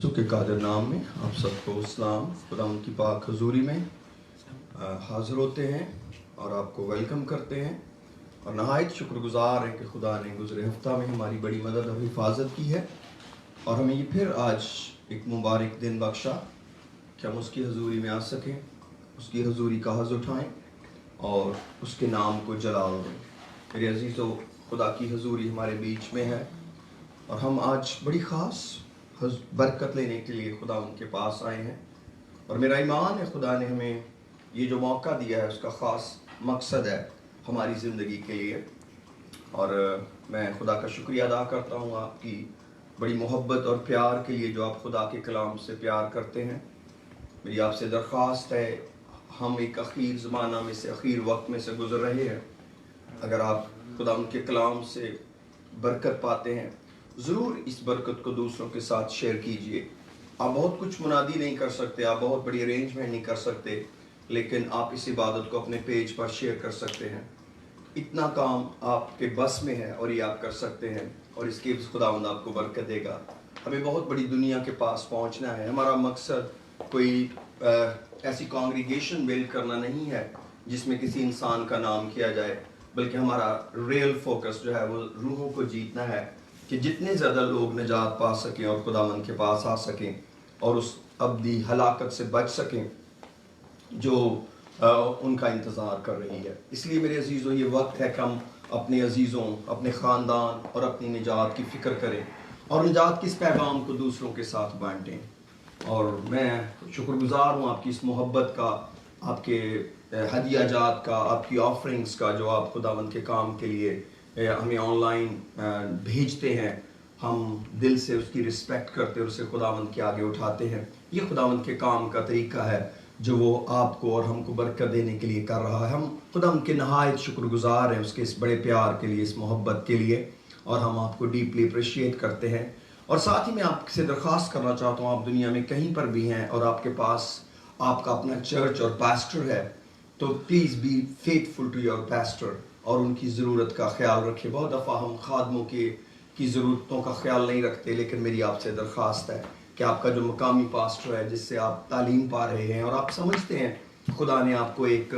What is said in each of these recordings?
के कादिर नाम में आप सबको इस्लाम खुदा उनकी पाक हजूरी में हाज़िर होते हैं और आपको वेलकम करते हैं और नहायत शुक्रगुजार हैं कि खुदा ने गुज़रे हफ्ता में हमारी बड़ी मदद और हिफाजत की है और हमें ये फिर आज एक मुबारक दिन बख्शा कि हम उसकी हजूरी में आ सकें, उसकी हजूरी का हज़ उठाएँ और उसके नाम को जलाल दें। मेरे अजीज़ों, खुदा की हजूरी हमारे बीच में है और हम आज बड़ी ख़ास बरकत लेने के लिए खुदा उनके पास आए हैं और मेरा ईमान है खुदा ने हमें ये जो मौका दिया है उसका ख़ास मकसद है हमारी ज़िंदगी के लिए। और मैं खुदा का शुक्रिया अदा करता हूँ आपकी बड़ी मोहब्बत और प्यार के लिए जो आप खुदा के कलाम से प्यार करते हैं। मेरी आपसे दरख्वास्त है, हम एक अखीर ज़माना में से अखीर वक्त में से गुज़र रहे हैं। अगर आप खुदा उनके कलाम से बरकत पाते हैं, ज़रूर इस बरकत को दूसरों के साथ शेयर कीजिए। आप बहुत कुछ मुनादी नहीं कर सकते, आप बहुत बड़ी अरेंजमेंट नहीं कर सकते, लेकिन आप इस इबादत को अपने पेज पर शेयर कर सकते हैं। इतना काम आपके बस में है और ये आप कर सकते हैं और इसके खुदावंद आपको बरकत देगा। हमें बहुत बड़ी दुनिया के पास पहुंचना है। हमारा मकसद कोई ऐसी कॉन्ग्रीगेशन बिल्ड करना नहीं है जिसमें किसी इंसान का नाम किया जाए, बल्कि हमारा रियल फोकस जो है वो रूहों को जीतना है कि जितने ज़्यादा लोग निजात पा सकें और खुदावंद के पास आ सकें और उस अब्दी हलाकत से बच सकें जो उनका इंतज़ार कर रही है। इसलिए मेरे अजीज़ों, ये वक्त है कि हम अपने अजीज़ों, अपने ख़ानदान और अपनी निजात की फ़िक्र करें और निजात के इस पैगाम को दूसरों के साथ बांटें। और मैं शुक्रगुजार हूँ आपकी इस मोहब्बत का, आपके हदिया जात का, आपकी ऑफरिंग्स का जो आप खुदावंद के काम के लिए हमें ऑनलाइन भेजते हैं। हम दिल से उसकी रिस्पेक्ट करते हैं, उसे खुदावंद के आगे उठाते हैं। ये खुदावंद के काम का तरीका है जो वो आपको और हमको बरकत देने के लिए कर रहा है। हम खुदावंद के नहायत शुक्रगुजार हैं उसके इस बड़े प्यार के लिए, इस मोहब्बत के लिए, और हम आपको डीपली अप्रिशिएट करते हैं। और साथ ही मैं आपसे दरख्वास्त करना चाहता हूँ, आप दुनिया में कहीं पर भी हैं और आपके पास आपका अपना चर्च और पास्टर है, तो please be faithful to your pastor और उनकी ज़रूरत का ख्याल रखें। बहुत दफ़ा हम खादमों की ज़रूरतों का ख्याल नहीं रखते, लेकिन मेरी आपसे दरख्वास्त है कि आपका जो मकामी पास्टर है जिससे आप तालीम पा रहे हैं और आप समझते हैं खुदा ने आपको एक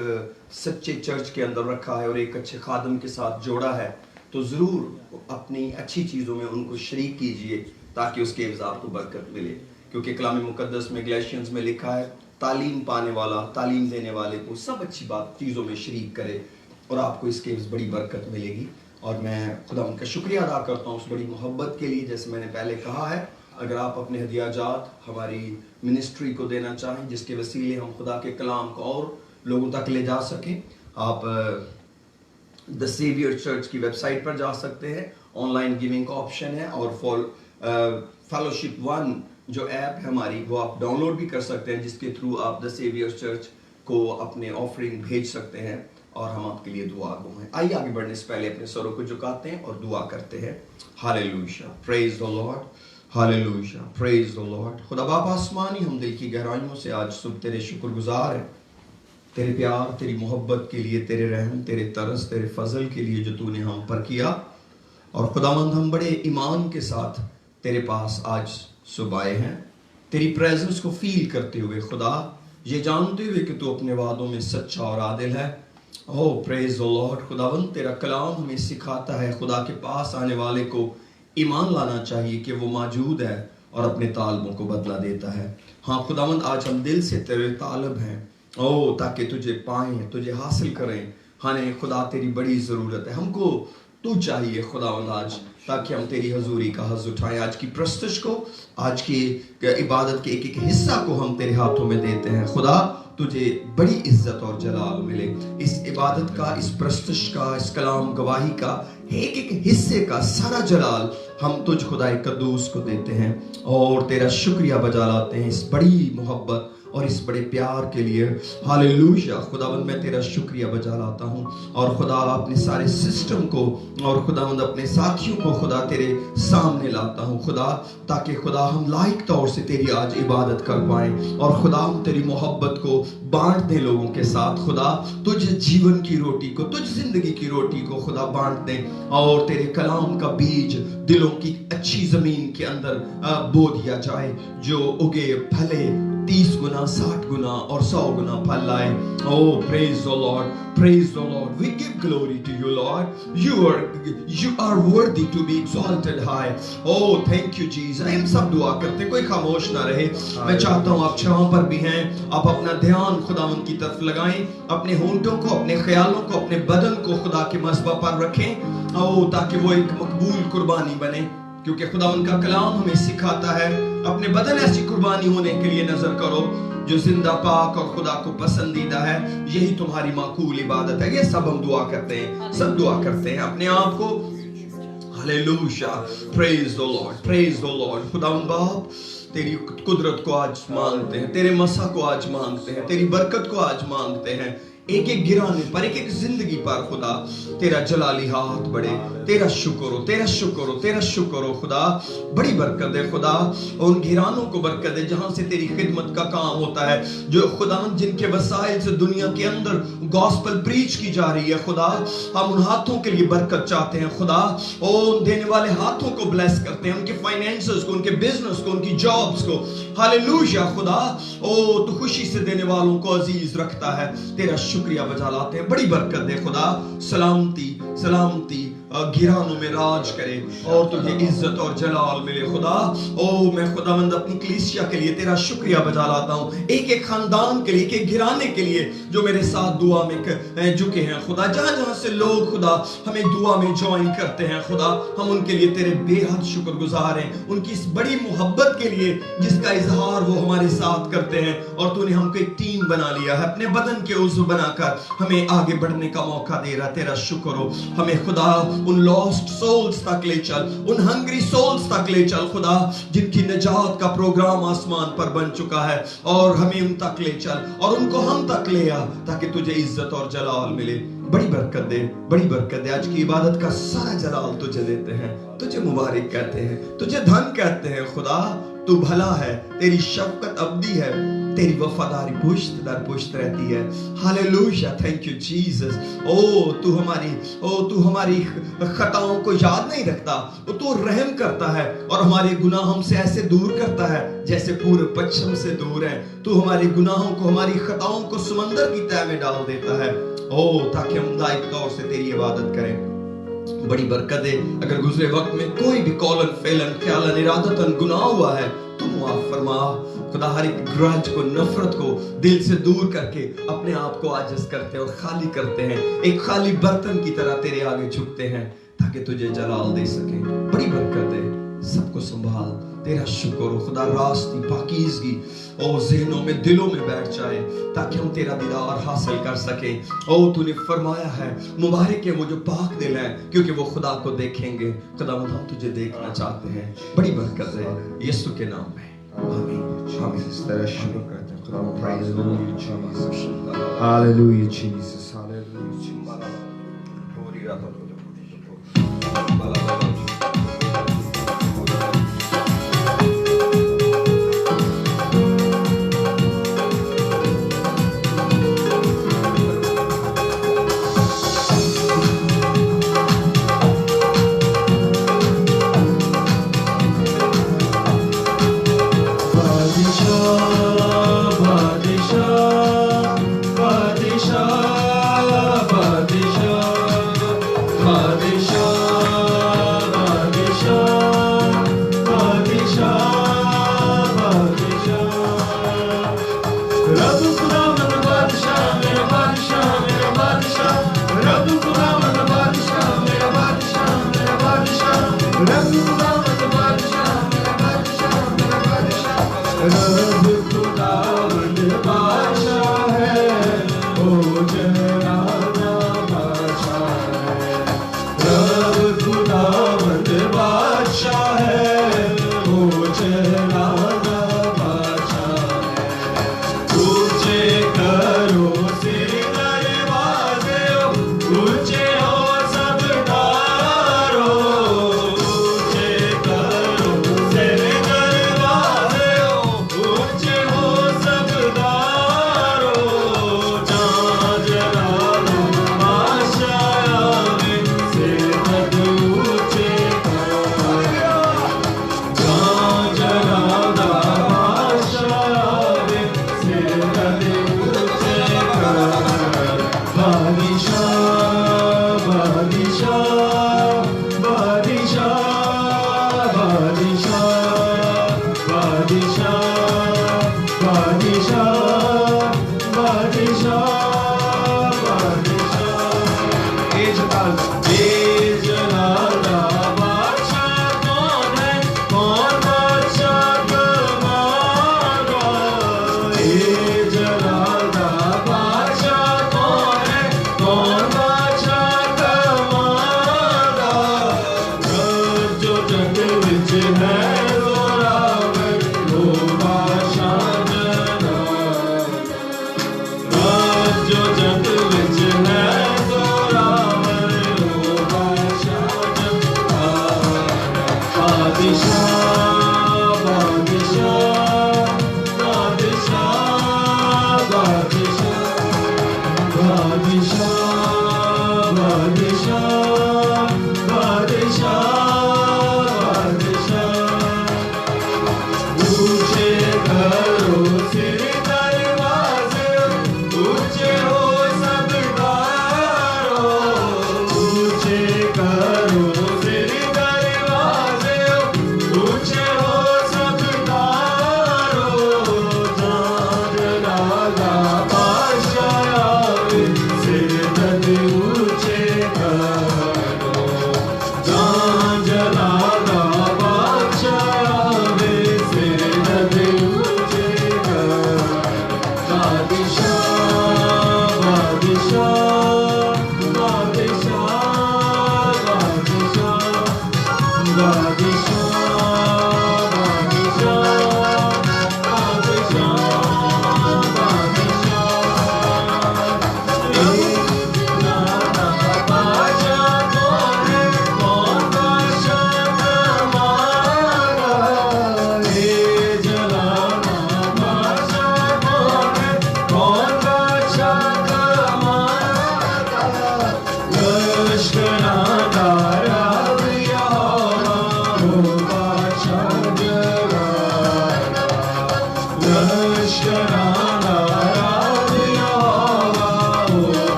सच्चे चर्च के अंदर रखा है और एक अच्छे खादम के साथ जोड़ा है, तो ज़रूर अपनी अच्छी चीज़ों में उनको शरीक कीजिए ताकि उसके एवज़ा को बरकत मिले। क्योंकि कलाम मुक़द्दस में गैलेशियंस में लिखा है, तालीम पाने वाला, तालीम देने वाले को सब अच्छी बात चीज़ों में शरीक करे और आपको इसके बड़ी बरकत मिलेगी। और मैं खुदा उनका शुक्रिया अदा करता हूँ उस बड़ी मोहब्बत के लिए। जैसे मैंने पहले कहा है, अगर आप अपने हदियाजात हमारी मिनिस्ट्री को देना चाहें जिसके वसीले हम खुदा के कलाम को और लोगों तक ले जा सकें, आप द सेवियर चर्च की वेबसाइट पर जा सकते हैं। ऑनलाइन गिविंग का ऑप्शन है और फेलोशिप वन जो ऐप है हमारी, वो आप डाउनलोड भी कर सकते हैं, जिसके थ्रू आप द सेवियर चर्च को अपने ऑफरिंग भेज सकते हैं और हम आपके लिए दुआ गो हैं। आइए आगे बढ़ने से पहले अपने सरों को झुकाते हैं और दुआ करते हैं। Hallelujah, praise the Lord, hallelujah, praise the Lord. खुदा बाप आसमानी, हम दिल की गहराइयों से आज सुबह तेरे शुक्रगुजार हैं, तेरे प्यार, तेरी मोहब्बत के लिए, तेरे रहम, तेरे तरस, तेरे फजल के लिए जो तूने हम पर किया। और खुदावंद, हम बड़े ईमान के साथ तेरे पास आज सुबह आए हैं, तेरी प्रेजेंस को फील करते हुए, खुदा ये जानते हुए कि तू अपने वादों में सच्चा और आदिल है। ओह प्रेज द लॉर्ड। खुदावंद, तेरा कलाम हमें सिखाता है खुदा के पास आने वाले को ईमान लाना चाहिए कि वो मौजूद है और अपने तालबों को बदला देता है। हाँ खुदावंद, आज हम दिल से तेरे तालब हैं ओह ताकि तुझे पाएं, तुझे हासिल करें। हाँ नहीं खुदा, तेरी बड़ी ज़रूरत है, हमको तू चाहिए खुदावंद आज, ताकि हम तेरी हजूरी का हज़ उठाएं। आज की प्रस्तुश को, आज की इबादत के एक एक हिस्सा को हम तेरे हाथों में देते हैं। खुदा, तुझे बड़ी इज्जत और जलाल मिले। इस इबादत का, इस प्रस्तुश का, इस कलाम गवाही का एक एक हिस्से का सारा जलाल हम तुझ खुदा कद्दूस को देते हैं और तेरा शुक्रिया बजा लाते हैं इस बड़ी मोहब्बत اور اس بڑے پیار کے لیے ہاللویا خداوند میں تیرا شکریہ بجا لاتا ہوں اور خدا اپنے سارے سسٹم کو اور خداوند اپنے ساتھیوں کو خدا تیرے سامنے لاتا ہوں خدا تاکہ خدا ہم لائق طور سے تیری آج عبادت کر پائیں اور خدا ہم تیری محبت کو بانٹ دیں لوگوں کے ساتھ خدا تجھ جیون کی روٹی کو تجھ زندگی کی روٹی کو خدا بانٹ دیں اور تیرے کلام کا بیج دلوں کی اچھی زمین کے اندر بو دیا جائے جو اگے پھلے 30 گنا 60 گنا اور 100 گنا پھل لائے. Oh praise the Lord, praise the Lord. We give glory to you Lord. You are worthy to be exalted high. Oh thank you Jesus. ہم سب دعا کرتے ہیں, کوئی خاموش نہ رہے. میں چاہتا ہوں آپ چھاؤں پر بھی ہیں, آپ اپنا دھیان خداوند کی طرف لگائیں, اپنے ہونٹوں کو اپنے خیالوں کو اپنے بدن کو خدا کے مذبح پر رکھیں تاکہ وہ ایک مقبول قربانی بنے, کیونکہ خداوند کا کلام ہمیں سکھاتا ہے اپنے بدن ایسی قربانی ہونے کے لیے نظر کرو جو زندہ پاک اور خدا کو پسندیدہ ہے, یہی تمہاری معقول عبادت ہے. یہ سب ہم دعا کرتے ہیں, سب دعا کرتے ہیں اپنے آپ کو. ہاللویا پریز دی لارڈ, پریز دی لارڈ. خداوند باپ تیری قدرت کو آج مانگتے ہیں, تیرے مسا کو آج مانگتے ہیں, تیری برکت کو آج مانگتے ہیں, ایک ایک گرانے پر ایک ایک زندگی پر خدا تیرا جلالی ہاتھ بڑھے. تیرا شکر ہو, تیرا شکر ہو, تیرا شکر ہو خدا. بڑی برکت ہے خدا, ان گھرانوں کو برکت ہے جہاں سے تیری خدمت کا کام ہوتا ہے, جو خدا جن کے وسائل سے دنیا کے اندر گاسپل پریچ کی جا رہی ہے خدا. ہم ان ہاتھوں کے لیے برکت چاہتے ہیں خدا, ان دینے والے ہاتھوں کو بلیس کرتے ہیں, ان کے فائنینسز کو, ان کے بزنس کو, ان کی جابز کو. ہاللویا خدا, تو خوشی سے دینے والوں کو عزیز رکھتا ہے. تیرا شکریہ بجا لاتے ہیں, بڑی برکت دے خدا. سلامتی سلامتی گھرانوں میں راج کرے اور تجھے عزت اور جلال ملے خدا. میں خداوند اپنی کلیسیا کے لیے تیرا شکریہ بجا لاتا ہوں, ایک ایک خاندان کے لیے, ایک ایک گھرانے کے لیے جو میرے ساتھ دعا میں جھکے ہیں خدا. جہاں جہاں سے لوگ خدا ہمیں دعا میں جوائن کرتے ہیں خدا, ہم ان کے لیے تیرے بے حد شکر گزار ہیں, ان کی اس بڑی محبت کے لیے جس کا اظہار وہ ہمارے ساتھ کرتے ہیں. اور تو نے ہم کو ایک ٹیم بنا لیا ہے, اپنے بدن کے عضو بنا کر ہمیں آگے بڑھنے کا موقع دے رہا. تیرا شکر ہو. ہمیں خدا ان لاسٹ سولز تک لے چل, ان ہنگری سولز تک لے چل خدا, جن کی نجات کا پروگرام آسمان پر بن چکا ہے, اور ہمیں ان تک لے چل اور ان کو ہم تک لے آ تاکہ تجھے عزت اور جلال ملے. بڑی برکت دے, بڑی برکت دے. آج کی عبادت کا سارا جلال تجھے دیتے ہیں, تجھے مبارک کہتے ہیں, تجھے دھن کہتے ہیں خدا. تو بھلا ہے, تیری شفقت ابدی ہے, تیری وفاداری پشت در پشت رہتی ہے. Hallelujah thank you Jesus. تو ہماری خطاؤں کو یاد نہیں رکھتا, تو رحم کرتا ہے اور ہمارے گناہ ہم سے ایسے دور کرتا ہے جیسے پورب پچھم سے دور ہیں. تو ہمارے گناہوں کو, ہماری خطاؤں کو سمندر کی تہہ میں ڈال دیتا ہے تاکہ ہم لائق طور سے تیری عبادت کریں. بڑی برکت ہے. اگر گزرے وقت میں کوئی بھی قولن فعلن خیالن ارادتن گناہ ہوا ہے تو معاف فرما خدا. ہر ایک گرج کو, نفرت کو دل سے دور کر کے اپنے آپ کو عاجز کرتے ہیں اور خالی کرتے ہیں, ایک خالی برتن کی طرح تیرے آگے جھکتے ہیں تاکہ تجھے جلال دے سکیں. بڑی برکت ہے, سب کو سنبھال. تیرا شکر ہو خدا. راستی پاکیزگی ذہنوں میں, دلوں میں بیٹھ جائے تاکہ ہم تیرا دیدار حاصل کر سکیں. تو نے فرمایا ہے مبارک ہے وہ جو پاک دل ہیں کیونکہ وہ خدا کو دیکھیں گے. خداوند ہم تجھے دیکھنا چاہتے ہیں. بڑی برکت ہے یسوع کے نام میں, آمین. تیرا شکر کرتے ہیں خداوند. Hallelujah Jesus, hallelujah Jesus.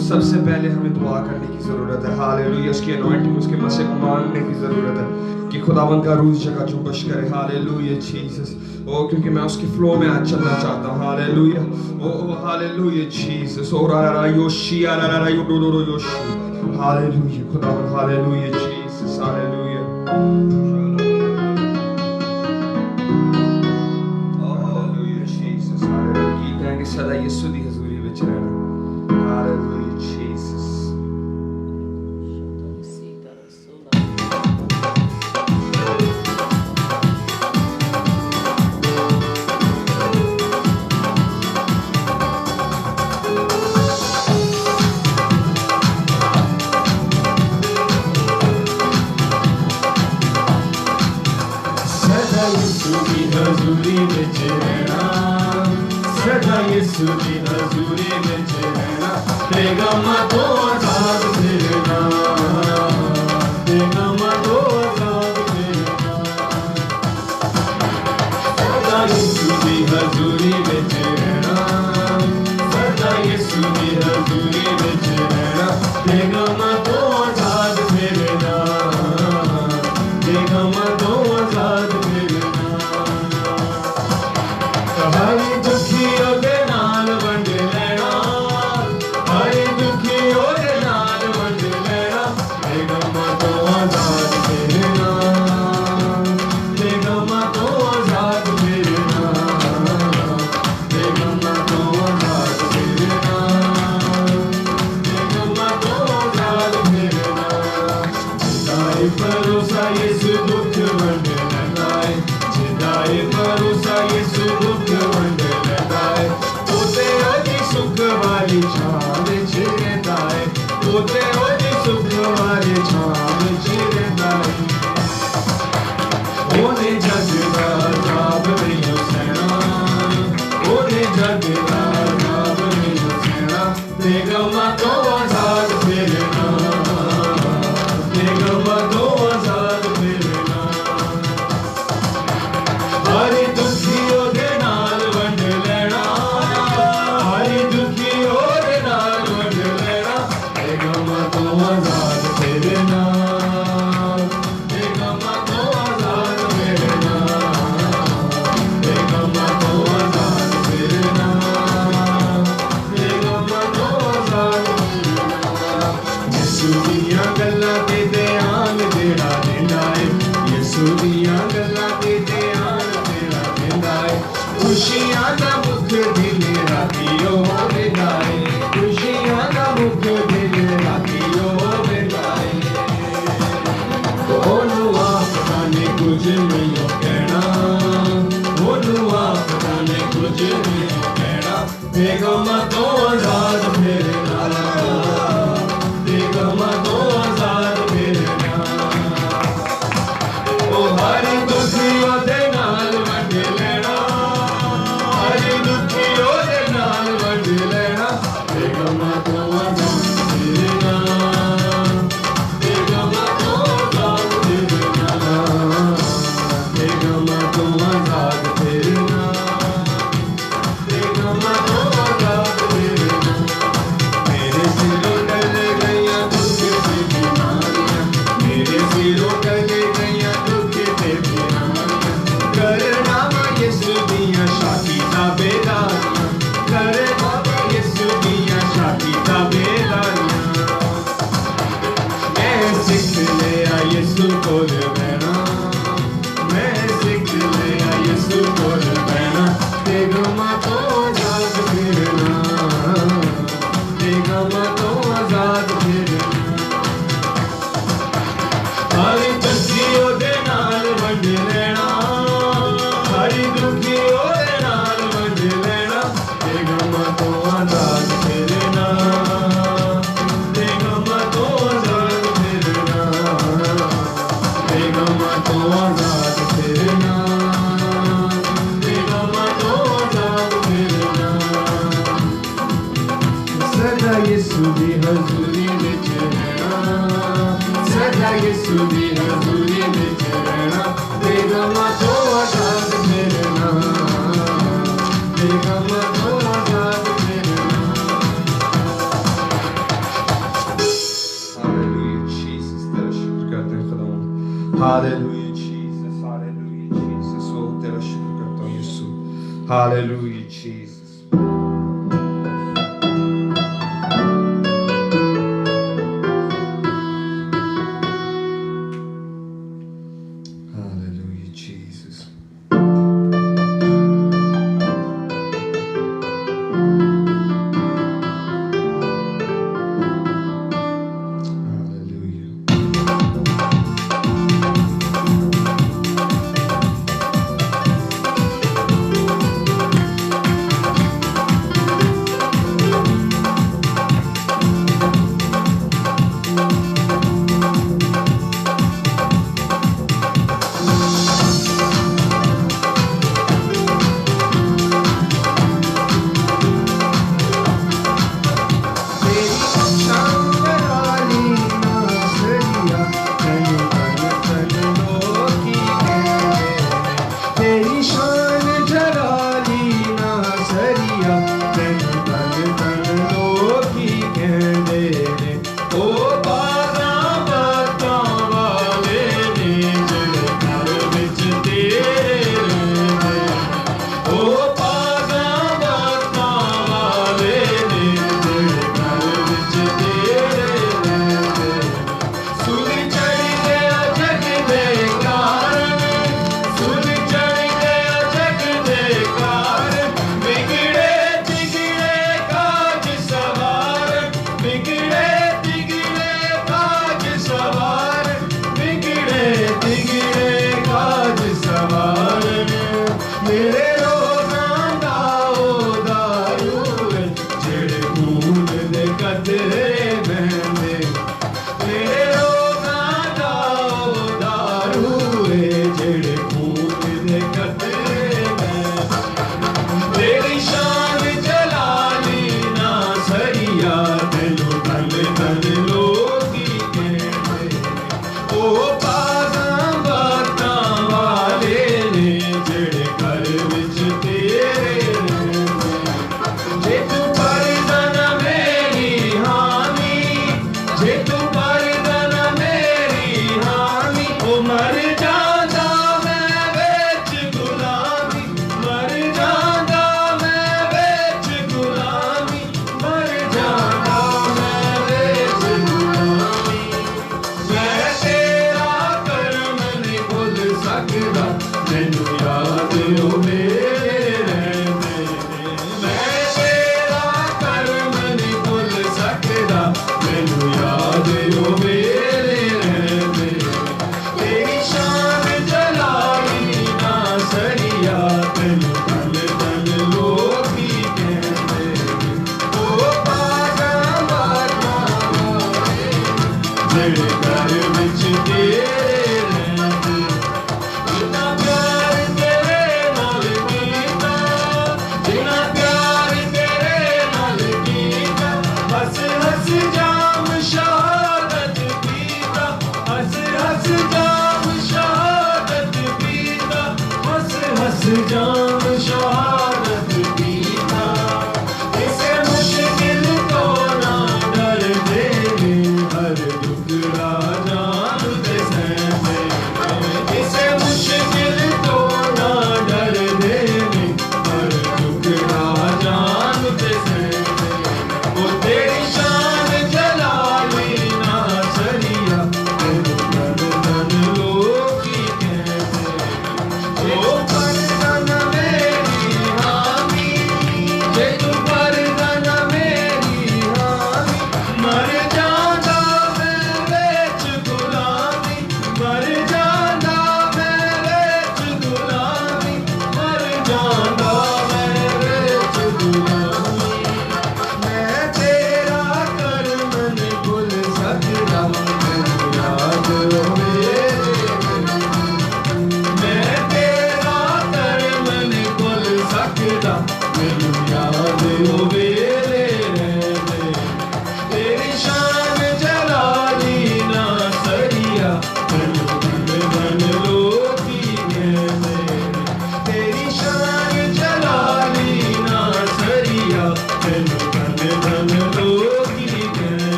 سب سے پہلے ہمیں دعا کرنے کی ضرورت ہے. ہاللویا. اس کی انوائنٹنگ, اس کے مسئلے کو مانگنے کی ضرورت ہے کہ خداوند کا روح جگہ جنبش کرے. Hallelujah Jesus. او کیونکہ میں اس کی فلو میں آج چلنا چاہتا ہوں. ہاللویا. او ہاللویا جیسس. او را را یوشی را را را یوشی. ہاللویا خداوند. Hallelujah Jesus. Hallelujah. Hallelujah Jesus. Hallelujah. گیت ہے کہ سدا یسوع دی حضوری وچ رہنا. ہاللویا. भरोसा यीशु दुख वंड लेंदा है ओते ओदी सुख वाली छां विच रहिंदा है ओते ओदी सुख वाली छां विच रहिंदा है ओने जग दा अज़ाब नहीं सहना ओने जग दा अज़ाब नहीं सहना बेगमा तो आज़ाद फिरना बेगमा तो आज़ाद फिरना हर दुखी ओदे नाल वंड लेना हर दुखी ओदे नाल वंड लेना बेगमा तो आज़ाद फिरना बेगमा तो आज़ाद फिरना बेगमा तो आज़ाद फिरना बेगमा तो आज़ाद फिरना यीशु दियां गल्लां ते ध्यान जेड़ा देंदा है यीशु दियां गल्लां ते ध्यान जेड़ा देंदा है खुशियां दा मुख दिल राती होवेगा है खुशियां दा मुख दिल राती होवेगा है ओनू आपदा ने कुछ नहीं कहना ओनू आपदा ने कुछ नहीं कहना बेगमा तो आज़ाद फिरना बेगमा तो आज़ाद फिरना ओ हर दुखी ओदे नाल वंड लेना हर दुखी ओदे नाल वंड लेना बेगमा तो आज़ाद फिरना बेगमा तो आज़ाद फिरना बेगमा तो आज़ाद फिरना बेगमा तो आज़ाद फिरना मेरे सिरों टल गईयां दुख ते बीमारियां मेरे सिरों टल गईयां दुख ते बीमारियां करना वा यीशु दियां शाकी ताबेदारियां करना वा यीशु दियां शाकी ताबेदारियां मैं सिख लिया यीशु कोल बहना मैं सिख लिया यीशु कोल बहना बेगमा तो आज़ाद फिरना बेगमा तो आज़ाद फिरना हर दुखी ओदे नाल वंड लेना हर दुखी ओदे नाल वंड लेना बेगमा तो आज़ाद फिरना बेगमा तो आज़ाद फिरना बेगमा तो आज़ाद फिरना बेगमा तो आज़ाद फिरना सदा यीशु दी हज़ूरी विच रहना सदा यीशु दी हज़ूरी विच रहना बेगमा तो आज़ाद फिरना बेगमा तो आज़ाद फिरना हालेलुया जीसस तेरा शुक्र करते हैं खुदावंद हालेलुया जीसस ओ तेरा शुक्र करता हूँ यीशु hallelujah Jesus Hallelujah, Jesus. Hallelujah.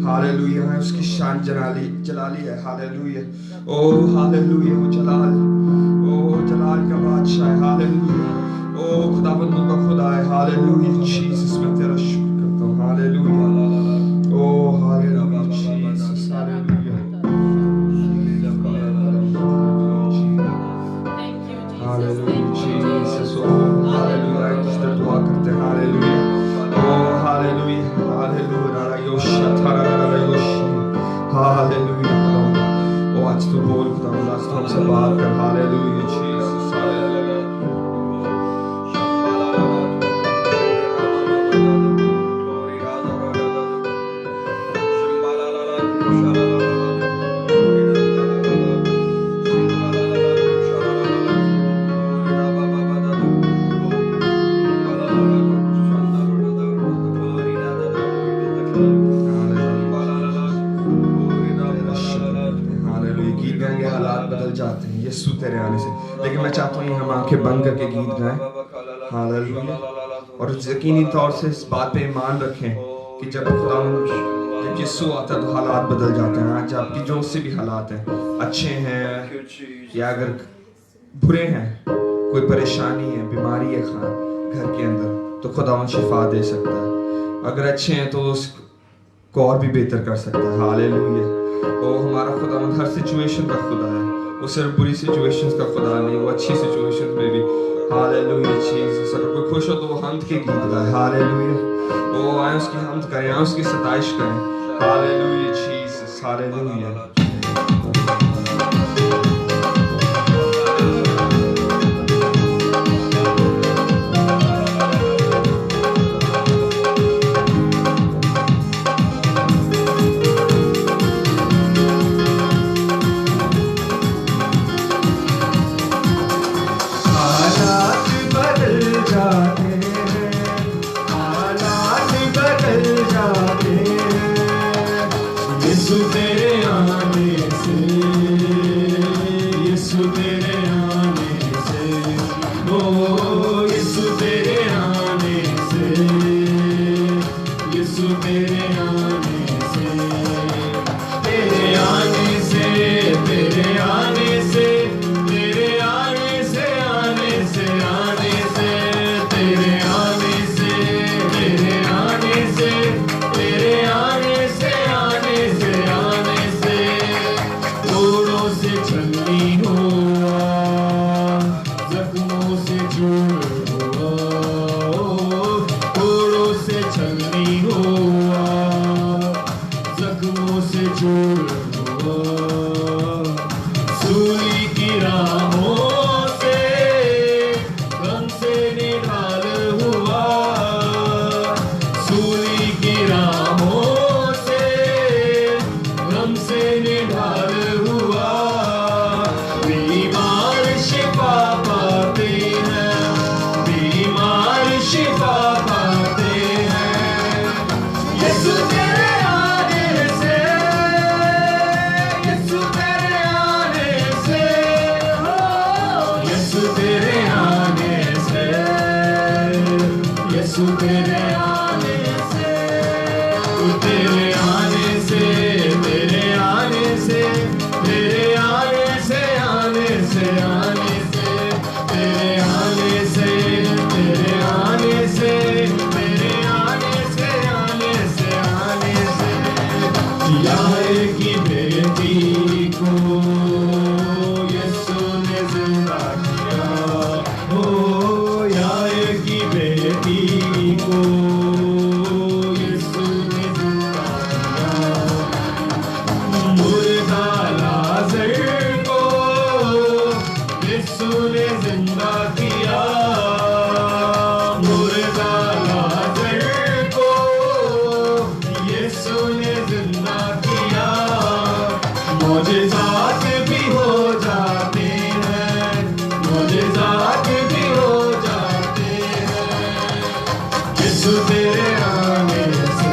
Hallelujah ہے اس کی شان جلالی ہے. ہاللویہ او ہاللویہ وہ جلال کا بادشاہ ہے. ہاللویہ او خدا بندوں کا خدا ہے. ہاللویہ جیسس میں تیرا شکر کرتا ہوں. ہاللویہ او hallelujah Jesus. Hallelujah hallelujah Jesus. او ہاللویہ جس طرح دعا کرتے ہیں. ہاللویہ او ہاللویہ ہاللویہ ہاللویہ. او آج تو بول خدا آج تو ہم سے بات کر. Hallelujah Jesus. جاتے ہیں یسوع تیرے آنے سے. لیکن میں چاہتا ہوں ہم آنکھیں بند کر کے گیت گائیں. ہاللویہ. اور یقینی طور سے اس بات پہ ایمان رکھیں کہ جب یسوع آتا ہے تو حالات بدل جاتے ہیں. آج آپ کی جو سے بھی حالات ہیں اچھے ہیں یا اگر برے ہیں, کوئی پریشانی ہے, بیماری ہے گھر کے اندر, تو خداوند شفا دے سکتا ہے. اگر اچھے ہیں تو اس کو اور بھی بہتر کر سکتا ہے. ہاللویہ. وہ ہمارا خداوند ہر سچویشن کا خدا ہے. وہ صرف بری سچویشنز کا خدا نہیں, وہ اچھی سچویشنز میں بھی. Hallelujah Jesus. اگر کوئی خوش ہو تو وہ حمد کے گیت گائے. ہاللویہ. وہ آئیں اس کی حمد کریں, آئیں اس کی ستائش کریں. Hallelujah Jesus. ہاللویہ. معجزات بھی ہو جاتے ہیں معجزات بھی ہو جاتے ہیں یسوع تیرے آنے سے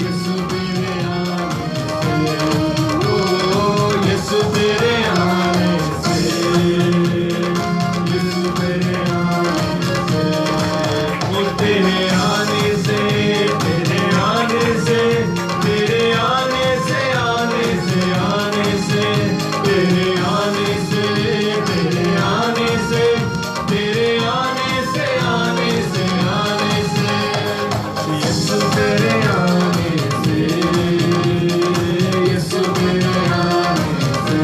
یسوع تیرے آنے سے یسوع تیرے آنے سے یسوع تیرے آنے سے وہ تیرے آنے سے تیرے آنے سے تیرے آنے سے آنے سے آنے سے تیرے آنے سے تیرے آنے سے تیرے آنے سے آنے سے آنے سے یسوع تیرے آنے سے یسوع تیرے آنے سے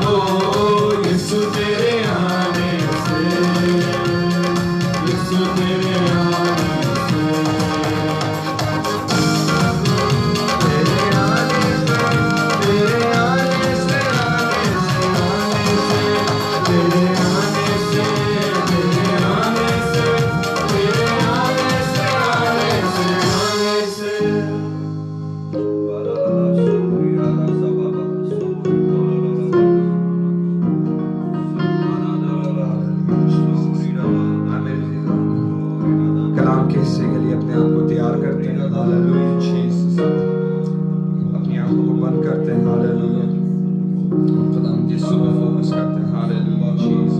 او یسوع تیرے آنے سے یسوع تیرے آنے سے تیرے آنے سے تیرے آنے سے تیرے آنے سے تیرے آنے سے تیرے آنے سے آنے سے کلام کے حصے کے لیے اپنے آپ کو تیار کرتے ہیں ہاللویا جیسس اپنی آنکھوں کو بند کرتے ہیں ہاللویا خداوند یسوع پہ فوکس کرتے ہیں ہاللویا جیسس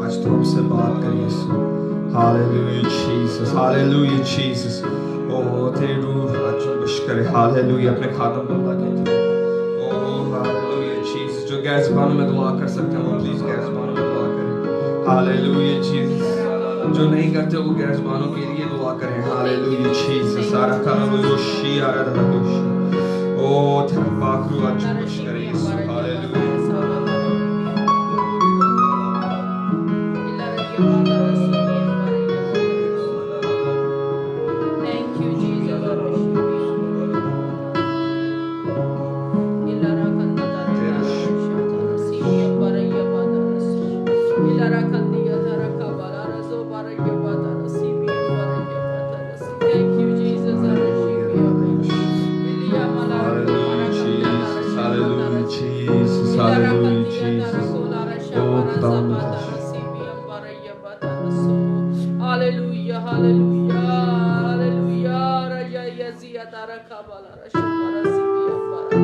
آج تو ہم سے بات کر یسوع ہاللویا جیسس ہاللویا جیسس او تیری روح آج جنبش کرے ہاللویا اپنے خاتم کو اللہ کے تھے او ہاللویا جیسس جو غیر زبانوں میں دعا کر سکتے ہیں وہ پلیز غیر زبانوں میں دعا کریں ہاللویا جیسس جو نہیں کرتے وہ غیر زبانوں کے لیے دعا کریں ہاللویا جیسس سارا کارو یوشی آرادہ یوشی او تیرا پاک روح آج جنبش کرے یسوع hallelujah Hallelujah, hallelujah, hallelujah. Raja Yazia Taraka Balara Shamara Sibia Para.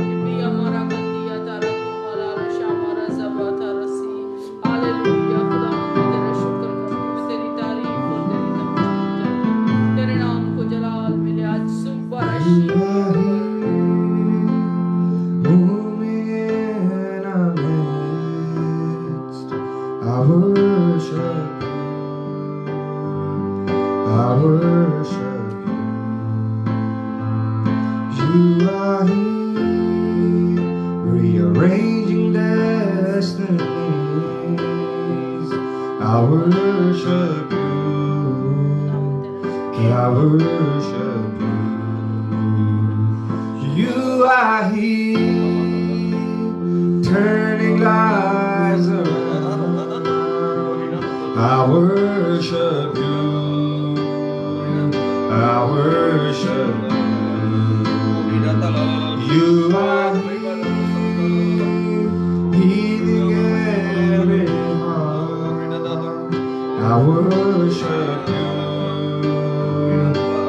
Ibia Marakandia Taraku Balara Shamara Zabatarasi. Hallelujah. खुदा हम तेरा शुक्र करते हैं तेरी तारीफ और तेरी तमजीद तेरे नाम को जलाल मिले आज सुबह I worship you. You are here, rearranging destinies. I worship you. I worship you. You are here, turning lives around. I worship you. I worship you. You are here, healing every heart. I worship you.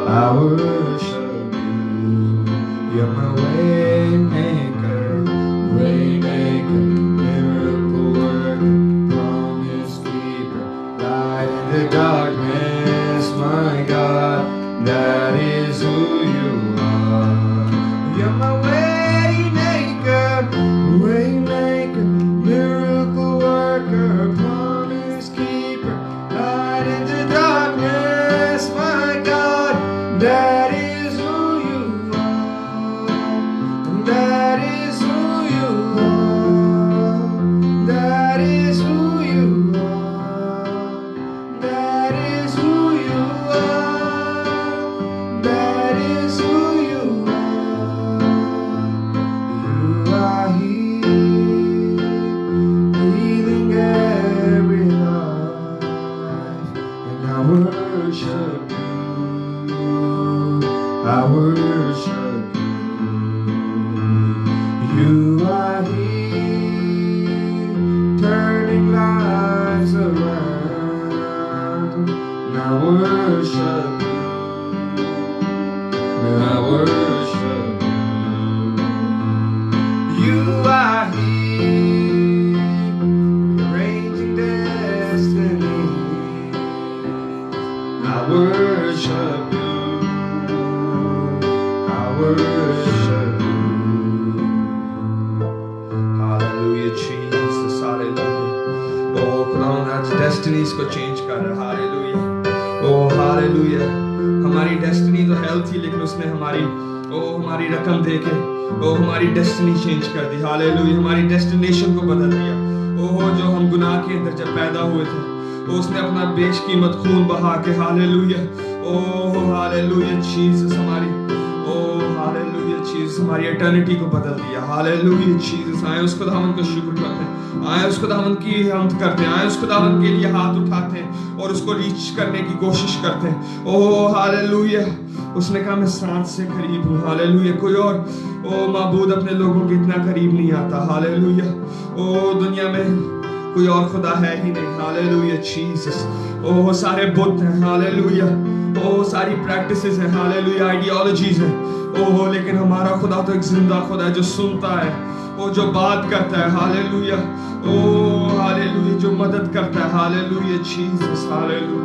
I worship you. You're my way maker, miracle worker, promise keeper, light in the darkness, my God. That is who you are. You're my way maker, miracle worker, promise keeper, light in the darkness, my God. That is آج ڈیسٹنیز کو change کر رہا ہے. Hallelujah. او hallelujah. ہماری destiny تو heel تھی لیکن اس نے ہماری رقم دے کے ہماری ڈیسٹنی چینج کر دی. ہاللویا. ہماری ڈیسٹینیشن کو بدل دیا. جو ہم گناہ کے اندر جب پیدا ہوئے تھے اس نے اپنا بیش قیمت خون بہا کے hallelujah hallelujah Jesus hallelujah Jesus ہماری ایٹرنٹی کو بدل دیا. Hallelujah Jesus. آئے اس خداوند کا شکر کرتے ہیں. آئے اس خداوند کی حمد کرتے ہیں. آئے اس خداوند کے لیے ہاتھ اٹھاتے ہیں اور اس کو ریچ کرنے کی کوشش کرتے ہیں. ہاللویا. اس نے کہا میں سانس سے قریب ہوں. ہاللویا. کوئی اور معبود اپنے لوگوں کے اتنا قریب نہیں آتا. ہاللویا. دنیا میں کوئی اور خدا ہے ہی نہیں. Hallelujah Jesus. سارے بت ہیں. ہاللویا. ساری پریکٹسز ہیں. ہاللویا. آئیڈیالوجیز ہیں. لیکن ہمارا خدا تو ایک زندہ خدا ہے جو سنتا ہے, جو بات کرتا ہے. ہاللویا. ہاللویا. جو مدد کرتا ہے. Hallelujah Jesus. ہاللویا.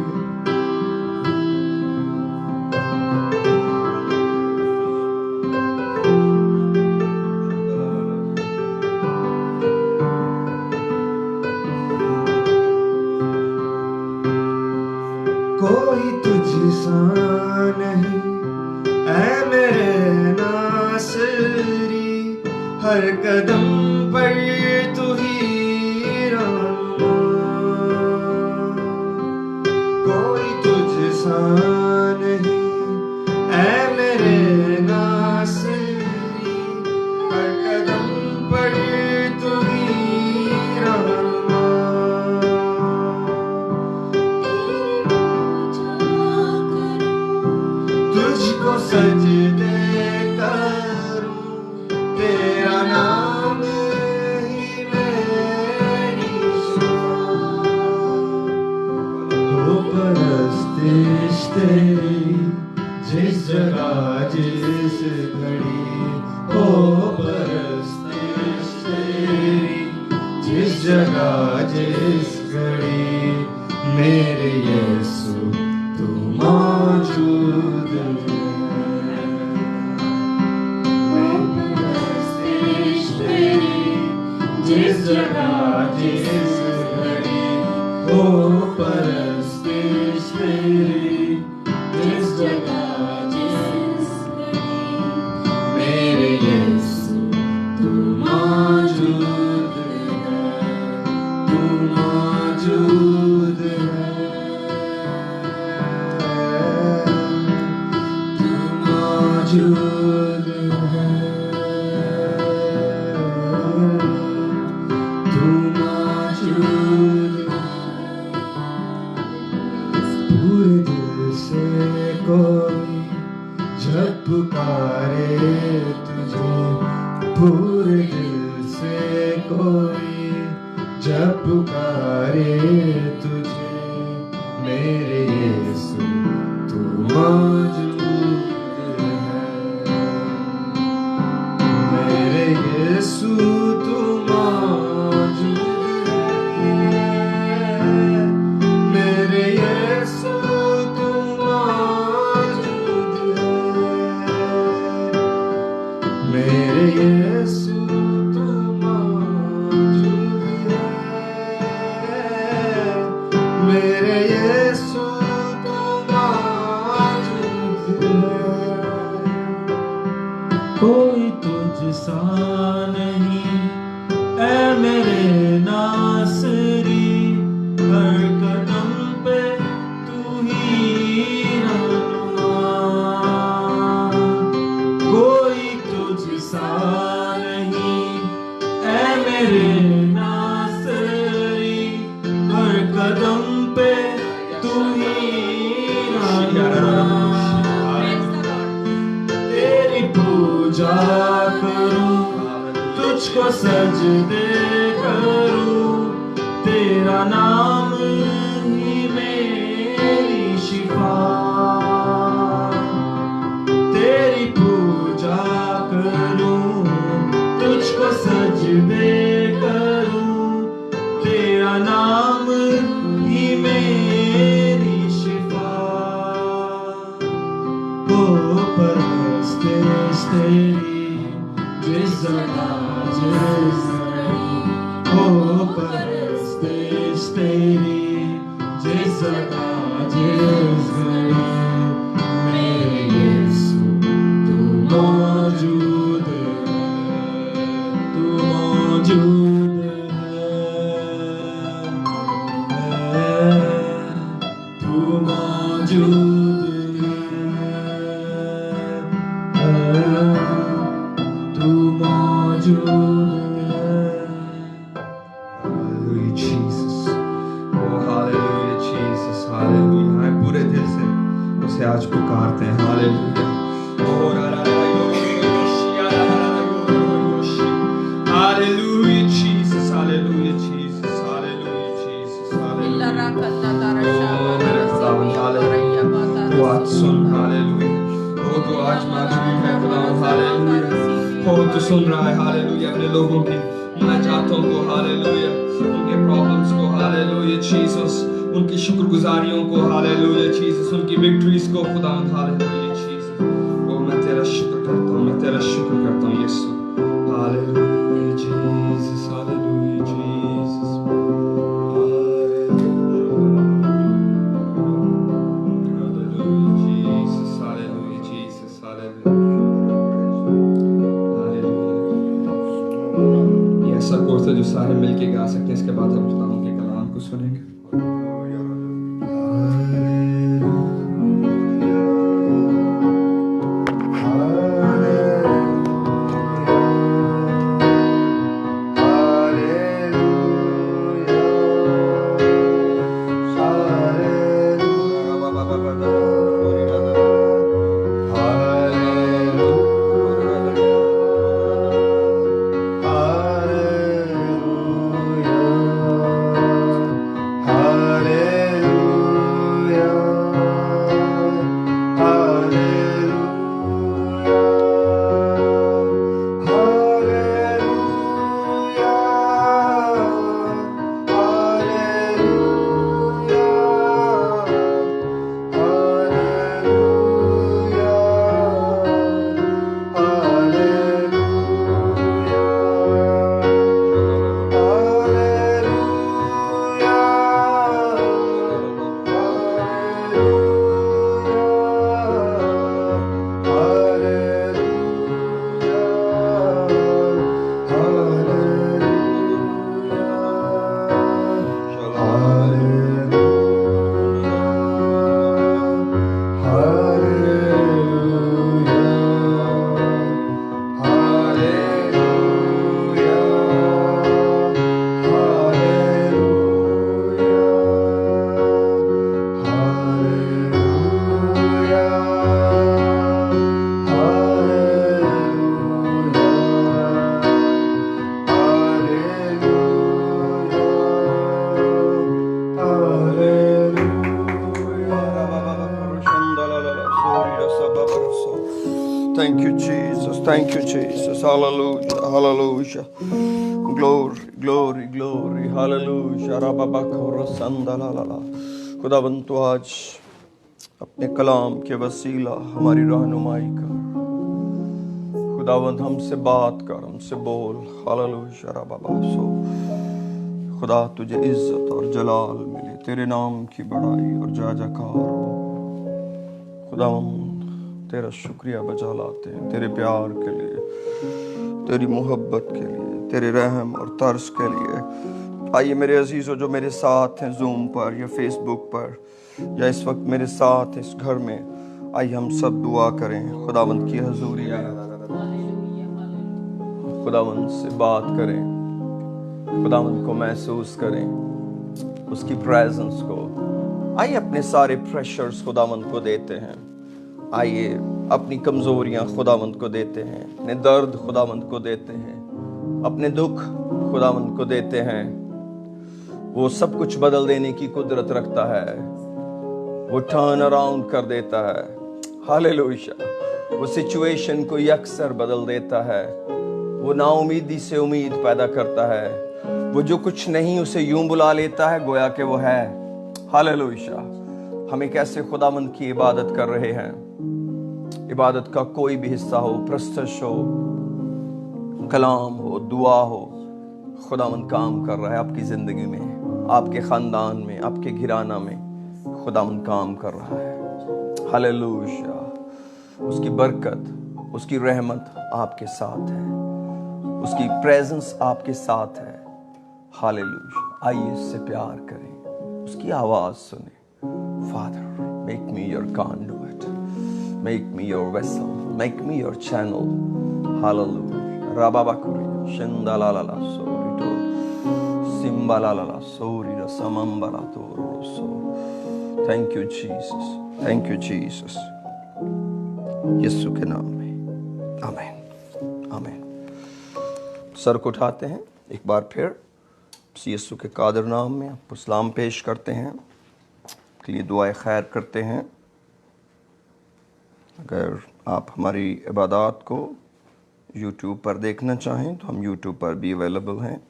کوئی تجھ سا نہیں اے میرے ناصری, ہر قدم پر تو ہی رہنما. کوئی تجھ سا نہیں اے میرے ناصری, ہر قدم پر تو ہی رہنما. تجھ کو سجدے کروں, تیرا نام ہی میری شان. ہو پرستش تیری جس جگہ جس گھڑی, ہو پرستش تیری جس جگہ جس گھڑی. میرے یسوع تو موجود ہے. جس جگہ جس گھڑی, ہو پرستش تیری جس جگہ جس گھڑی. میرے یسوع تو موجود ہے, تو موجود ہے, تو موجود ہے, تو موجود ہے. پورے دل سے کوئی جب پکارے تجھے, پورے دل سے کوئی جب پکارے تجھے, میرے یسوع تو موجود ہے. میرے یسوع تو موجود ہے. میرے یسوع تو موجود ہے. میرے یسوع تو موجود ہے. میرے یسوع تو موجود ہے. کوئی تجھ سا نہیں اے میرے ناصری, ہر قدم پہ تو ہی رہنما. کوئی تجھ سا نہیں اے میرے ناصری, ہر قدم پہ تو ہی رہنما. تیری پوجا کروں, تجھ کو سجدے کروں, تیرا نام ہی میری شفا. تیری پوجا کروں, تجھ کو سجدے کروں, تیرا نام ہی میری شفا. ہو پرستش تیری جس جگہ جس گھڑی, ہو پرستش تیری जगह जिस घड़ी मेरे यीशु तू मौजूद है, तू मौजूद है, तू मौजूद है, तू मौजूद है। Hallelujah, Jesus. Oh, hallelujah, Jesus. Hallelujah. हम पूरे दिल से उसे आज पुकारते हैं. Hallelujah. Oh, la la la yo yo shi, la la la yo yo shi. Hallelujah, Jesus. Hallelujah, Jesus. Hallelujah, Jesus. Hallelujah. Oh, मेरे खुदावंद, Hallelujah. तू आज सुन. Hallelujah. Oh, तू आज मौजूद है खुदावंद. Hallelujah. Oh, तू सुन रहा है. Hallelujah. अपने लोगों की मुनाजातों को. Hallelujah. उनके प्रॉब्लम्स को. Hallelujah, Jesus. उनकी शुक्रगुजारियों को. Hallelujah, Jesus. उनकी विक्ट्रीज को खुदावंद. Hallelujah, Jesus. ओ मैं तेरा शुक्र करता हूँ. मैं तेरा शुक्र करता हूँ यीशु. Hallelujah, Jesus. Hallelujah, Jesus. Hallelujah, Jesus. Hallelujah, Jesus. Hallelujah. ये ऐसा कोर्स है जो सारे मिलके गा सकते हैं. इसके बाद हम खुदा के कलाम को सुनेंगे. Thank you, Jesus. Thank you, Jesus. Hallelujah. Hallelujah. Glory, glory, glory. Hallelujah. Rababakorosandalalala. खुदावंद तो आज अपने कलाम के वसीला हमारी रहनुमाई कर. खुदावंद हमसे बात कर, हमसे बोल. हालेलुया. रबाबासो. खुदा तुझे इज्जत और जलाल मिले, तेरे नाम की बड़ाई और जाजाकार हो. खुदावंद तेरा शुक्रिया बजा लाते हैं तेरे प्यार के लिए, तेरी मोहब्बत के लिए, तेरे रहम और तरस के लिए. आइए मेरे अजीज़ों जो मेरे साथ हैं ज़ूम पर या फेसबुक पर या इस वक्त मेरे साथ इस घर में, आइए हम सब दुआ करें. खुदावंद की हजूरी में खुदावंद से बात करें, खुदावंद को महसूस करें, उसकी प्रेजेंस को. आइए अपने सारे प्रेशर्स खुदावंद को देते हैं. आइए अपनी कमज़ोरियाँ खुदावंद को देते हैं, अपने दर्द खुदावंद को देते हैं, अपने दुख खुदावंद को देते हैं. वो सब कुछ बदल देने की कुदरत रखता है. वो टर्न अराउंड कर देता है. हालेलुया. वो सिचुएशन को यकसर बदल देता है. वो नाउमीदी से उम्मीद पैदा करता है. वो जो कुछ नहीं उसे यूं बुला लेता है गोया कि वो है. हालेलुया. हमें कैसे खुदावंद की इबादत कर रहे हैं. इबादत का कोई भी हिस्सा हो, प्रस्तश हो, कलाम हो, दुआ हो, खुदावंद काम कर रहा है आपकी ज़िंदगी में, आपके ख़ानदान में, आपके घराना में. खुदावंद काम कर रहा है। हालेलुया। उसकी बरकत, उसकी रहमत आपके साथ है, उसकी प्रेजेंस आपके साथ है। हालेलुया। आइए इससे प्यार करें, उसकी आवाज सुने। Father, make me your conduit, make me your vessel, make me your channel. Hallelujah. Rababakuri, Shindalalala, Sorito, Simbalalala, Sorida, Samambala, Toroso. Thank you, Jesus. Thank you, Jesus. यीशु के नाम में आमीन, आमीन। सर को उठाते हैं एक बार फिर, यीशु के कादर नाम में आपको सलाम पेश करते हैं, के लिए दुआए खैर करते हैं। अगर आप हमारी इबादत को YouTube पर देखना चाहें तो हम YouTube पर भी अवेलेबल हैं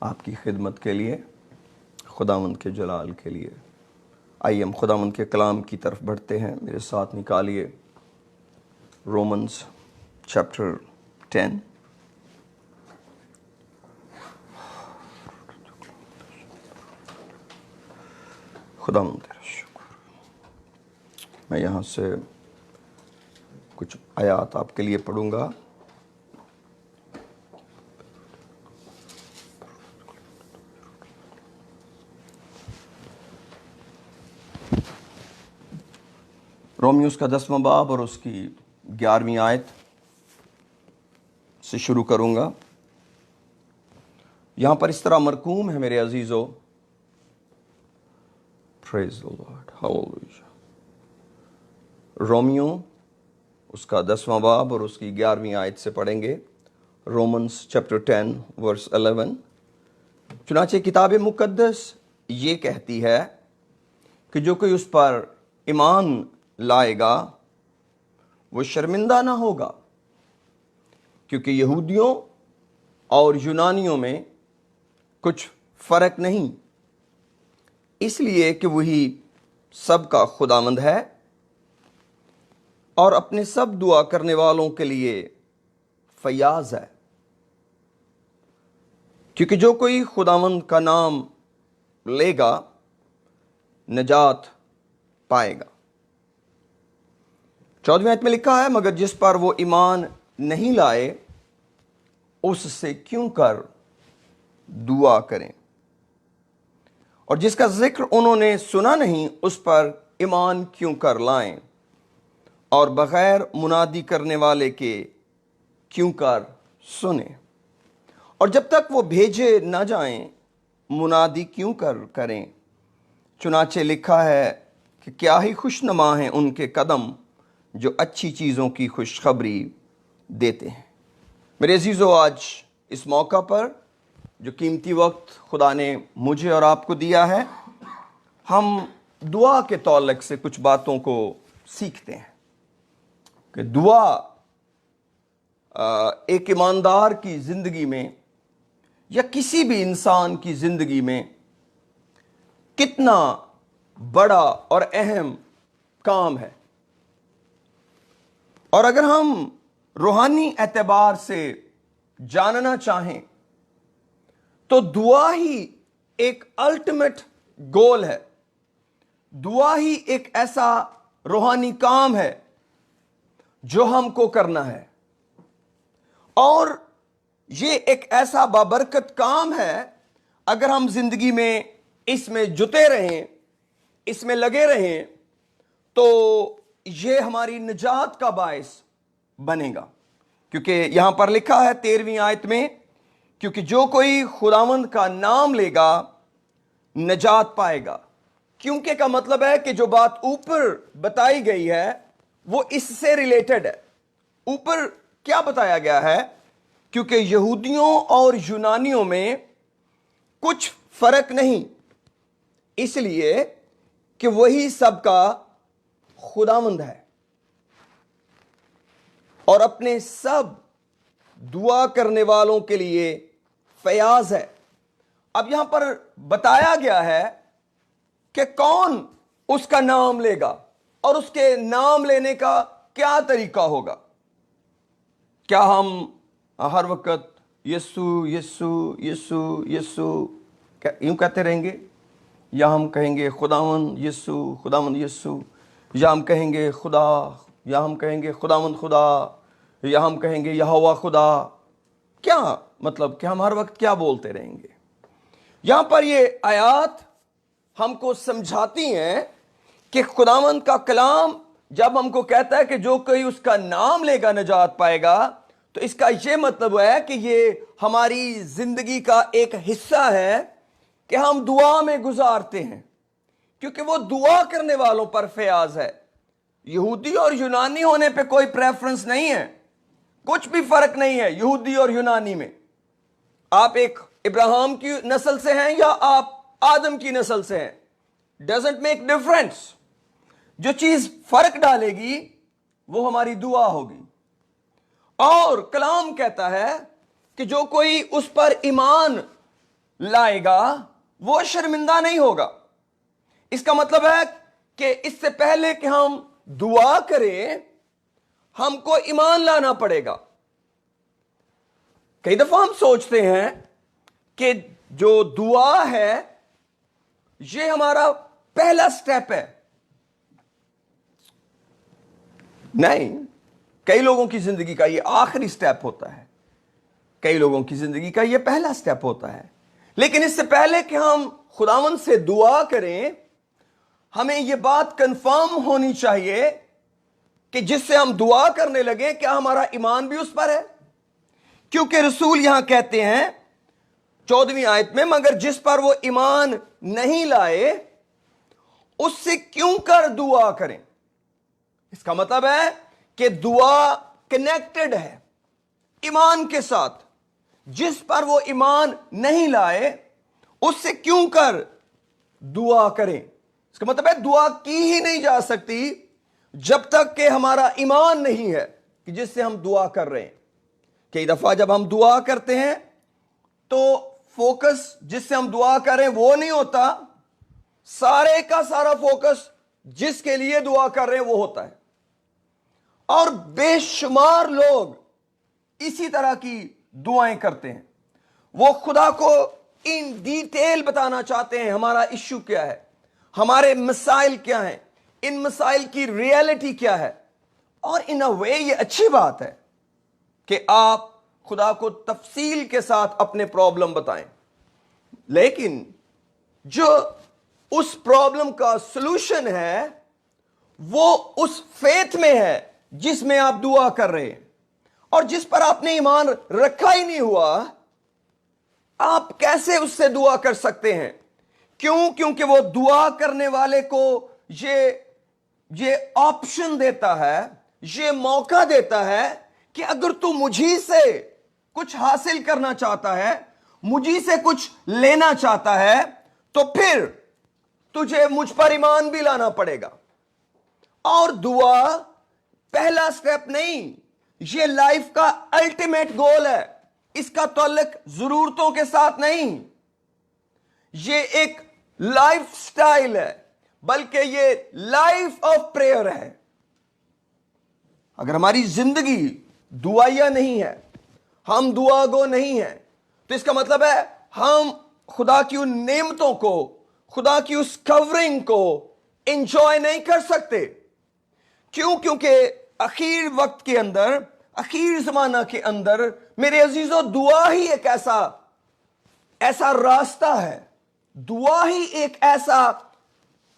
आपकी खिदमत के लिए, खुदावंद के जलाल के लिए। आइए हम खुदावंद के कलाम की तरफ बढ़ते हैं। मेरे साथ निकालिए रोमन्स चैप्टर 10। खुदावंद तेरा शुक्र। मैं यहाँ से कुछ आयात आपके लिए पढ़ूंगा। रोमियोस का 10वां बाब और उसकी 11वीं आयत से शुरू करूंगा। यहाँ पर इस तरह मरकूम है मेरे अजीजों, Praise the Lord, Hallelujah। रोमियो उसका 10वां बाब और उसकी 11वीं आयत से पढ़ेंगे। Romans chapter 10 verse 11। चुनाचे किताब मुकद्दस ये कहती है कि जो कोई उस पर ईमान लाएगा वो शर्मिंदा ना होगा, क्योंकि यहूदियों और यूनानियों में कुछ फर्क नहीं, इसलिए कि वही सबका खुदावंद है और अपने सब दुआ करने वालों के लिए फयाज है। क्योंकि जो कोई खुदावंद का नाम लेगा नजात पाएगा। 14वीं आयत में लिखा है, मगर जिस पर वो ईमान नहीं लाए उससे क्यों कर दुआ करें, और जिसका जिक्र उन्होंने सुना नहीं उस पर ईमान क्यों कर लाएं, और बगैर मुनादी करने वाले के क्यों कर सुने, और जब तक वो भेजे न जाएं मुनादी क्यों कर करें। चुनाचे लिखा है कि क्या ही खुशनुमा हैं उनके कदम जो अच्छी चीज़ों की खुशखबरी देते हैं। मेरे अजीज़ों, आज इस मौका पर जो कीमती वक्त खुदा ने मुझे और आपको दिया है, हम दुआ के तौल्लुक से कुछ बातों को सीखते हैं कि दुआ एक ईमानदार की ज़िंदगी में या किसी भी इंसान की ज़िंदगी में कितना बड़ा और अहम काम है। और अगर हम रूहानी एतबार से जानना चाहें तो दुआ ही एक अल्टीमेट गोल है। दुआ ही एक ऐसा रूहानी काम है जो हमको करना है, और ये एक ऐसा बाबरकत काम है अगर हम जिंदगी में इसमें जुटे रहें, इसमें लगे रहें, तो ये हमारी निजात का बायस बनेगा। क्योंकि यहां पर लिखा है 13वीं आयत में, क्योंकि जो कोई खुदावंद का नाम लेगा निजात पाएगा। क्योंकि का मतलब है कि जो बात ऊपर बताई गई है वो इससे रिलेटेड है। ऊपर क्या बताया गया है? क्योंकि यहूदियों और यूनानियों में कुछ फर्क नहीं, इसलिए कि वही सबका खुदावंद है और अपने सब दुआ करने वालों के लिए फयाज है। अब यहां पर बताया गया है कि कौन उसका नाम लेगा और उसके नाम लेने का क्या तरीका होगा। क्या हम हर वक्त यीशु यीशु यीशु यीशु यूं कहते रहेंगे? या हम कहेंगे खुदावंद यीशु, या हम कहेंगे खुदा, या हम कहेंगे खुदावंद खुदा, या हम कहेंगे यहोवा खुदा। क्या मतलब कि हम हर वक्त क्या बोलते रहेंगे? यहां पर ये आयत हमको समझाती हैं कि खुदावंद का कलाम जब हमको कहता है कि जो कोई उसका नाम लेगा निजात पाएगा, तो इसका ये मतलब है कि ये हमारी जिंदगी का एक हिस्सा है कि हम दुआ में गुजारते हैं, क्योंकि वो दुआ करने वालों पर फयाज है। यहूदी और यूनानी होने पे कोई प्रेफरेंस नहीं है, कुछ भी फर्क नहीं है यहूदी और यूनानी में। आप एक इब्राहिम की नस्ल से हैं या आप आदम की नस्ल से हैं, डजंट मेक डिफरेंस। जो चीज फर्क डालेगी वो हमारी दुआ होगी। और कलाम कहता है कि जो कोई उस पर ईमान लाएगा वो शर्मिंदा नहीं होगा। इसका मतलब है कि इससे पहले कि हम दुआ करें हमको ईमान लाना पड़ेगा। कई दफा हम सोचते हैं कि जो दुआ है ये हमारा पहला स्टेप है। नहीं, कई लोगों की जिंदगी का ये आखिरी स्टेप होता है, कई लोगों की जिंदगी का ये पहला स्टेप होता है। लेकिन इससे पहले कि हम खुदावंद से दुआ करें, हमें ये बात कंफर्म होनी चाहिए कि जिससे हम दुआ करने लगे क्या हमारा ईमान भी उस पर है। क्योंकि रसूल यहां कहते हैं 14वीं आयत में, मगर जिस पर वो ईमान नहीं लाए उससे क्यों कर दुआ करें। इसका मतलब है कि दुआ कनेक्टेड है ईमान के साथ। जिस पर वो ईमान नहीं लाए उससे क्यों कर दुआ करें। इसका मतलब है दुआ की ही नहीं जा सकती जब तक कि हमारा ईमान नहीं है कि जिससे हम दुआ कर रहे हैं। कई दफा जब हम दुआ करते हैं तो फोकस जिससे हम दुआ करें वो नहीं होता, सारे का सारा फोकस जिसके लिए दुआ कर रहे हैं वो होता है। और बेशुमार लोग इसी तरह की दुआएं करते हैं। वो खुदा को इन डिटेल बताना चाहते हैं, हमारा इश्यू क्या है, हमारे मसाइल क्या हैं, इन मसाइल की रियलिटी क्या है। और इन अ वे ये अच्छी बात है कि आप खुदा को तफसील के साथ अपने प्रॉब्लम बताएं, लेकिन जो उस प्रॉब्लम का सलूशन है वो उस फेथ में है जिसमें आप दुआ कर रहे हैं। और जिस पर आपने ईमान रखा ही नहीं हुआ, आप कैसे उससे दुआ कर सकते हैं? क्यों? क्योंकि वो दुआ करने वाले को ये ऑप्शन देता है, ये मौका देता है कि अगर तू मुझी से कुछ हासिल करना चाहता है, मुझी से कुछ लेना चाहता है, तो फिर तुझे मुझ पर ईमान भी लाना पड़ेगा। और दुआ पहला स्टेप नहीं, ये लाइफ का अल्टीमेट गोल है। इसका ताल्लुक जरूरतों के साथ नहीं, ये एक लाइफ स्टाइल है, बल्कि ये लाइफ ऑफ प्रेयर है। अगर हमारी जिंदगी दुआया नहीं है, हम दुआ गो नहीं है, तो इसका मतलब है हम खुदा की उन नेमतों को, खुदा की उस कवरिंग को एंजॉय नहीं कर सकते। क्यों? क्योंकि आखिर वक्त के अंदर, आखिर जमाना के अंदर मेरे अजीजों, दुआ ही एक ऐसा रास्ता है, दुआ ही एक ऐसा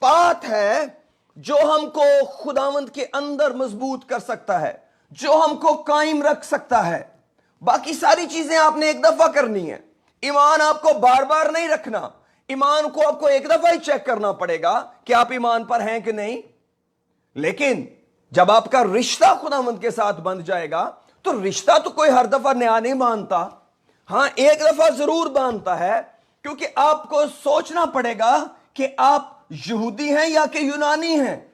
पाथ है जो हमको खुदावंद के अंदर मजबूत कर सकता है, जो हमको कायम रख सकता है। बाकी सारी चीजें आपने एक दफा करनी है। ईमान आपको बार बार नहीं रखना, ईमान को आपको एक दफा ही चेक करना पड़ेगा कि आप ईमान पर हैं कि नहीं। लेकिन जब आपका रिश्ता खुदावंद के साथ बन जाएगा, तो रिश्ता तो कोई हर दफा नया नहीं बांधता, हां एक दफा जरूर बांधता है, क्योंकि आपको सोचना पड़ेगा कि आप यहूदी हैं या कि यूनानी हैं।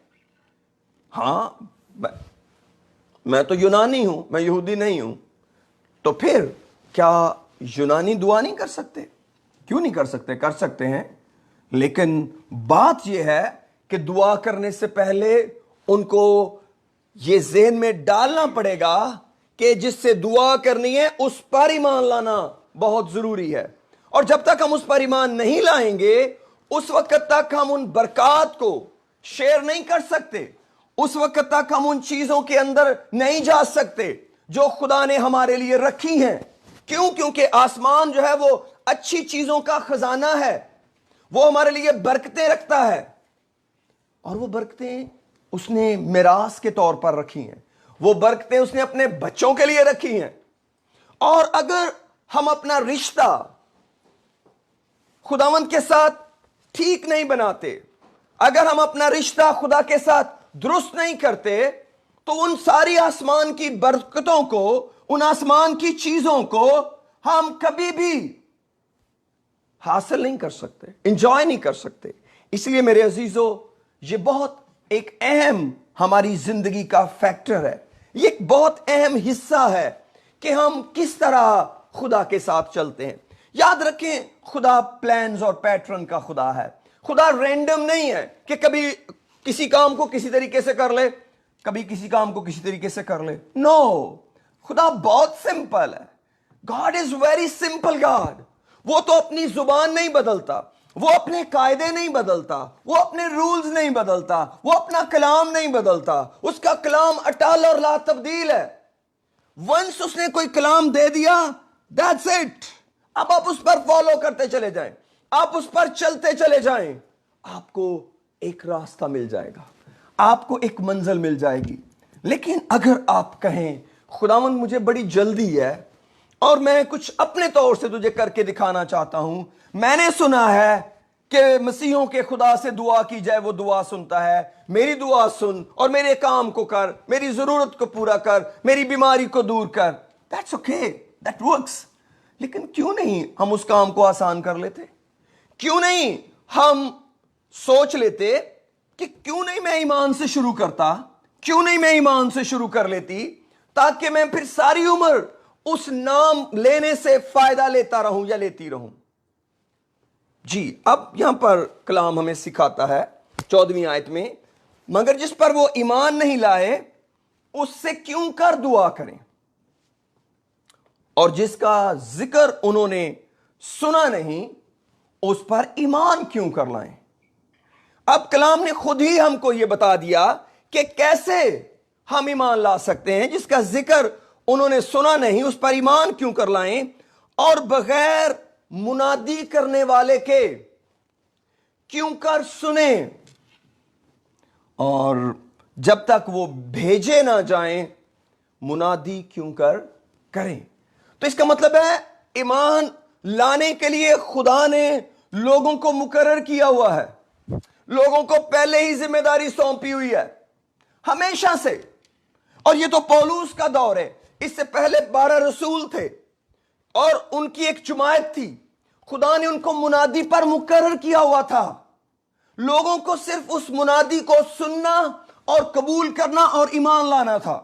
हां, मैं तो यूनानी हूं, मैं यहूदी नहीं हूं। तो फिर क्या यूनानी दुआ नहीं कर सकते? क्यों नहीं कर सकते? कर सकते हैं। लेकिन बात यह है कि दुआ करने से पहले उनको ये ज़हन में डालना पड़ेगा कि जिससे दुआ करनी है उस पर ईमान लाना बहुत जरूरी है। और जब तक हम उस पर ईमान नहीं लाएंगे, उस वक्त तक हम उन बरकत को शेयर नहीं कर सकते, उस वक्त तक हम उन चीजों के अंदर नहीं जा सकते जो खुदा ने हमारे लिए रखी हैं। क्यों? क्योंकि आसमान जो है वो अच्छी चीजों का खजाना है, वो हमारे लिए बरकतें रखता है, और वो बरकतें उसने मिरास के तौर पर रखी हैं, वो बरकतें उसने अपने बच्चों के लिए रखी हैं। और अगर हम अपना रिश्ता खुदावंद के साथ ठीक नहीं बनाते, अगर हम अपना रिश्ता खुदा के साथ दुरुस्त नहीं करते, तो उन सारी आसमान की बरकतों को, उन आसमान की चीजों को हम कभी भी हासिल नहीं कर सकते, इंजॉय नहीं कर सकते। इसलिए मेरे अजीजों, ये बहुत एक अहम हमारी जिंदगी का फैक्टर है, ये एक बहुत अहम हिस्सा है कि हम किस तरह खुदा के साथ चलते हैं। याद रखें, खुदा प्लान्स और पैटर्न का खुदा है। खुदा रैंडम नहीं है कि कभी किसी काम को किसी तरीके से कर ले, कभी किसी काम को किसी तरीके से कर ले। नो, खुदा बहुत सिंपल है। God is very simple God. वो तो अपनी जुबान नहीं बदलता, वो अपने कायदे नहीं बदलता, वो अपने रूल्स नहीं बदलता, वो अपना कलाम नहीं बदलता। उसका कलाम अटल और ला तब्दील है। वंस उसने कोई कलाम दे दिया, दैट्स इट। अब आप उस पर फॉलो करते चले जाएं, आप उस पर चलते चले जाएं, आपको एक रास्ता मिल जाएगा, आपको एक मंजिल मिल जाएगी। लेकिन अगर आप कहें, खुदावंद मुझे बड़ी जल्दी है और मैं कुछ अपने तौर से तुझे करके दिखाना चाहता हूं, मैंने सुना है कि मसीहों के खुदा से दुआ की जाए, वो दुआ सुनता है, मेरी दुआ सुन और मेरे काम को कर, मेरी जरूरत को पूरा कर, मेरी बीमारी को दूर कर। That's okay, that works. लेकिन क्यों नहीं हम उस काम को आसान कर लेते? क्यों नहीं हम सोच लेते कि क्यों नहीं मैं ईमान से शुरू करता, क्यों नहीं मैं ईमान से शुरू कर लेती, ताकि मैं फिर सारी उम्र उस नाम लेने से फायदा लेता रहूं या लेती रहूं। जी, अब यहां पर कलाम हमें सिखाता है 14वीं आयत में, मगर जिस पर वो ईमान नहीं लाए उससे क्यों कर दुआ करें, और जिसका जिक्र उन्होंने सुना नहीं उस पर ईमान क्यों कर लाएं। अब कलाम ने खुद ही हमको यह बता दिया कि कैसे हम ईमान ला सकते हैं। जिसका जिक्र उन्होंने सुना नहीं उस पर ईमान क्यों कर लाएं, और बगैर मुनादी करने वाले के क्यों कर सुने, और जब तक वो भेजे ना जाएं मुनादी क्यों कर करें। तो इसका मतलब है, ईमान लाने के लिए खुदा ने लोगों को मुकर्रर किया हुआ है, लोगों को पहले ही जिम्मेदारी सौंपी हुई है हमेशा से। और ये तो पौलुस का दौर है, इससे पहले 12 रसूल थे और उनकी एक जमात थी। खुदा ने उनको मुनादी पर मुकर्रर किया हुआ था, लोगों को सिर्फ उस मुनादी को सुनना और कबूल करना और ईमान लाना था।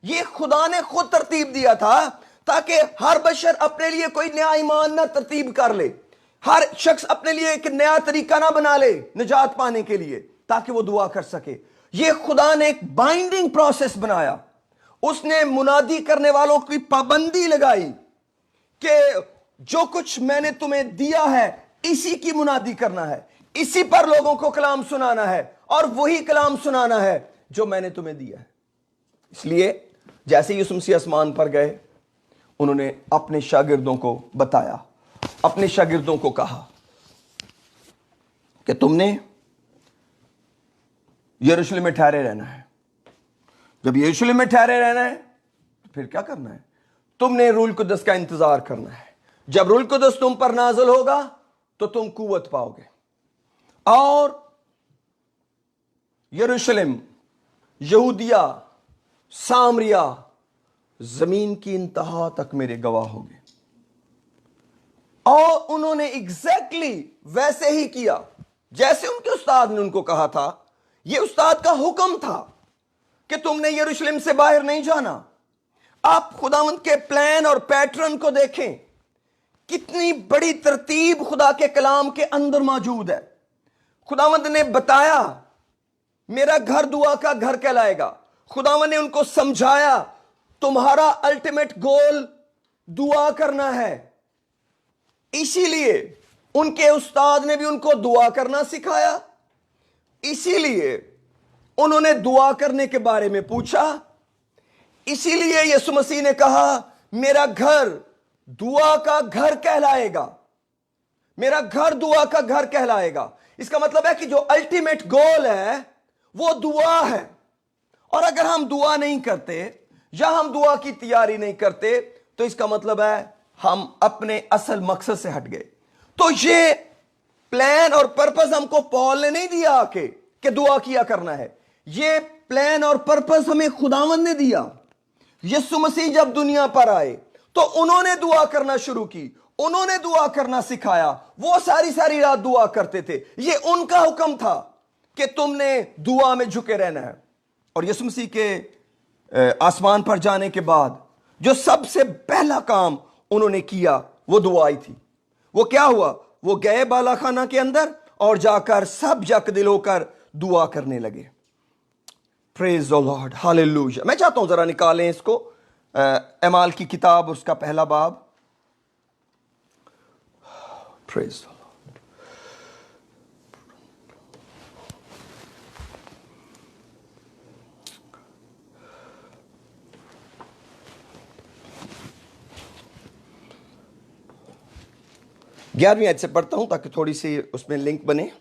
ये खुदा ने खुद तरतीब दिया था ताकि हर बशर अपने लिए कोई नया ईमान ना तरतीब कर ले, हर शख्स अपने लिए एक नया तरीका ना बना ले निजात पाने के लिए, ताकि वो दुआ कर सके। ये खुदा ने एक बाइंडिंग प्रोसेस बनाया। उसने मुनादी करने वालों की पाबंदी लगाई कि जो कुछ मैंने तुम्हें दिया है इसी की मुनादी करना है, इसी पर लोगों को कलाम सुनाना है और वही कलाम सुनाना है जो मैंने तुम्हें दिया है। इसलिए जैसे यीशु मसीह आसमान पर गए, उन्होंने अपने शागिर्दों को बताया, अपने शागिर्दों को कहा कि तुमने यरूशलेम में ठहरे रहना है। जब यरूशलेम में ठहरे रहना है तो फिर क्या करना है? तुमने रूल कुदस का इंतजार करना है। जब रूल कुदस तुम पर नाज़िल होगा तो तुम कुव्वत पाओगे, और यरूशलेम, यहूदिया, सामरिया, जमीन की इंतहा तक मेरे गवाह होंगे। और उन्होंने एग्जैक्टली वैसे ही किया जैसे उनके उस्ताद ने उनको कहा था। यह उस्ताद का हुक्म था कि तुमने यरूशलेम से बाहर नहीं जाना। आप खुदावंद के प्लान और पैटर्न को देखें, कितनी बड़ी तरतीब खुदा के कलाम के अंदर मौजूद है। खुदावंद ने बताया मेरा घर दुआ का घर कहलाएगा। खुदावंद ने उनको समझाया तुम्हारा अल्टीमेट गोल दुआ करना है। इसीलिए उनके उस्ताद ने भी उनको दुआ करना सिखाया, इसीलिए उन्होंने दुआ करने के बारे में पूछा। इसीलिए यीशु मसीह ने कहा मेरा घर दुआ का घर कहलाएगा, मेरा घर दुआ का घर कहलाएगा। इसका मतलब है कि जो अल्टीमेट गोल है वो दुआ है, और अगर हम दुआ नहीं करते या हम दुआ की तैयारी नहीं करते तो इसका मतलब है हम अपने असल मकसद से हट गए। तो ये प्लान और पर्पस हमको पॉल ने नहीं दिया आके कि दुआ किया करना है, ये प्लान और पर्पस हमें खुदावंद ने दिया। यीशु मसीह जब दुनिया पर आए तो उन्होंने दुआ करना शुरू की, उन्होंने दुआ करना सिखाया, वो सारी रात दुआ करते थे। ये उनका हुक्म था कि तुमने दुआ में झुके रहना है। और यीशु मसीह के आसमान पर जाने के बाद जो सबसे पहला काम उन्होंने किया वो दुआई थी। वो क्या हुआ? वो गए बालाखाना के अंदर और जाकर सब यकदिल होकर दुआ करने लगे। Praise the Lord, hallelujah. मैं चाहता हूं जरा निकालें इसको, एमाल की किताब उसका पहला बाब। Praise the Lord. ग्यारहवीं आयत से पढ़ता हूं ताकि थोड़ी सी उसमें लिंक बने।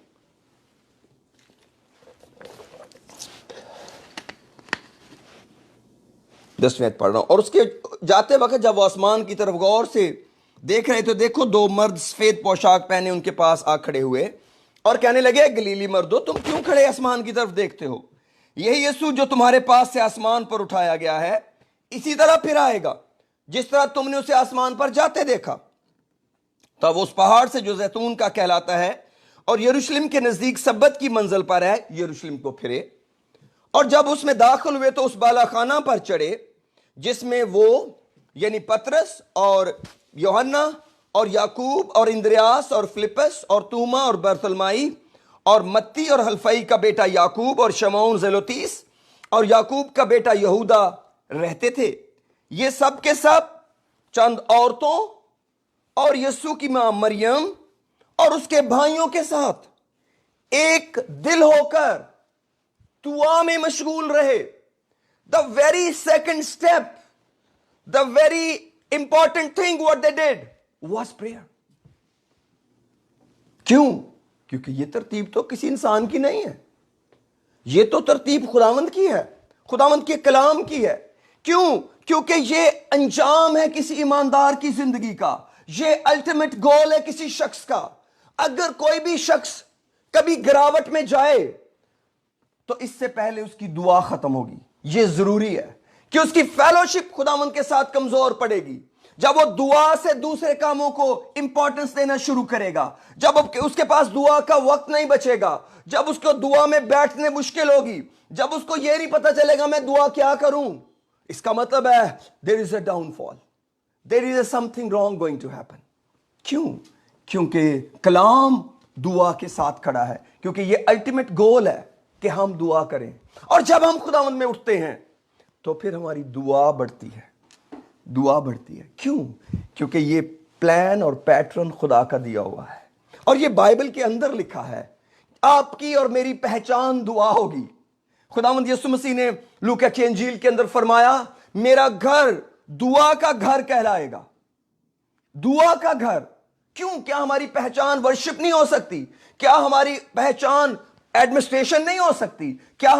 दसवीं आयत पढ़ रहा हूं। और उसके जाते वक्त जब वो आसमान की तरफ गौर से देख रहे तो देखो दो मर्द सफेद पोशाक पहने उनके पास आ खड़े हुए और कहने लगे गलीली मर्दो तुम क्यों खड़े आसमान की तरफ देखते हो? यही यीशु जो तुम्हारे पास से आसमान पर उठाया गया है इसी तरह फिर आएगा जिस तरह तुमने उसे आसमान पर जाते देखा। तब उस पहाड़ से जो जैतून का कहलाता है और यरूशलेम के नजदीक सब्बत की मंजिल पर है यरूशलेम को फिरे, और जब उसमें दाखिल हुए तो उस बालाखाना पर चढ़े जिसमें वो यानी पतरस और यूहन्ना और याकूब और इंद्रियास और फिलिपस और तूमा और बरतलमाई और मत्ती और हल्फई का बेटा याकूब और शमौन जेलोतीस और याकूब का बेटा यहूदा रहते थे। ये सब के सब चंद औरतों और यीशु की मां मरियम और उसके भाइयों के साथ एक दिल होकर दुआ में मशगूल रहे। The very second step, the very important thing what they did was prayer. क्यों? क्योंकि ये तरतीब तो किसी इंसान की नहीं है, ये तो तरतीब खुदावंद की है, खुदावंद के कलाम की है। क्यों? क्योंकि ये अंजाम है किसी ईमानदार की जिंदगी का, ये अल्टीमेट गोल है किसी शख्स का। अगर कोई भी शख्स कभी गिरावट में जाए तो इससे पहले उसकी दुआ खत्म होगी। यह जरूरी है कि उसकी फेलोशिप खुदावंद के साथ कमजोर पड़ेगी। जब वो दुआ से दूसरे कामों को इंपॉर्टेंस देना शुरू करेगा, जब उसके पास दुआ का वक्त नहीं बचेगा, जब उसको दुआ में बैठने मुश्किल होगी, जब उसको यह नहीं पता चलेगा मैं दुआ क्या करूं, इसका मतलब है there is a downfall, there is something wrong going to happen. क्यों? क्योंकि कलाम दुआ के साथ खड़ा है, क्योंकि यह अल्टीमेट गोल है कि हम दुआ करें। और जब हम खुदावंद में उठते हैं तो फिर हमारी दुआ बढ़ती है, दुआ बढ़ती है। क्यों? क्योंकि ये प्लान और पैटर्न खुदा का दिया हुआ है और ये बाइबल के अंदर लिखा है आपकी और मेरी पहचान दुआ होगी। खुदावंद यीशु मसीह ने लूका की इंजील के अंदर फरमाया मेरा घर दुआ का घर कहलाएगा, दुआ का घर। क्यों? क्या हमारी पहचान वर्शिप नहीं हो सकती? क्या हमारी पहचान एडमिनिस्ट्रेशन नहीं हो सकती? क्या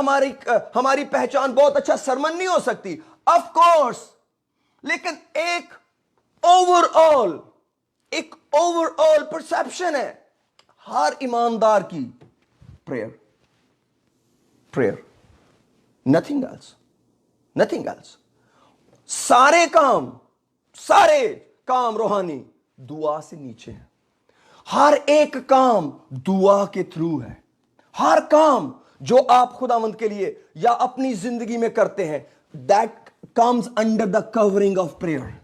हमारी पहचान बहुत अच्छा सरमन नहीं हो सकती? ऑफ कोर्स, लेकिन एक ओवरऑल परसेप्शन है हर ईमानदार की, प्रेयर, नथिंग एल्स। सारे काम रूहानी दुआ से नीचे है। हर एक काम दुआ के थ्रू है। हर काम जो आप खुदावंद के लिए या अपनी जिंदगी में करते हैं that comes under the covering of prayer.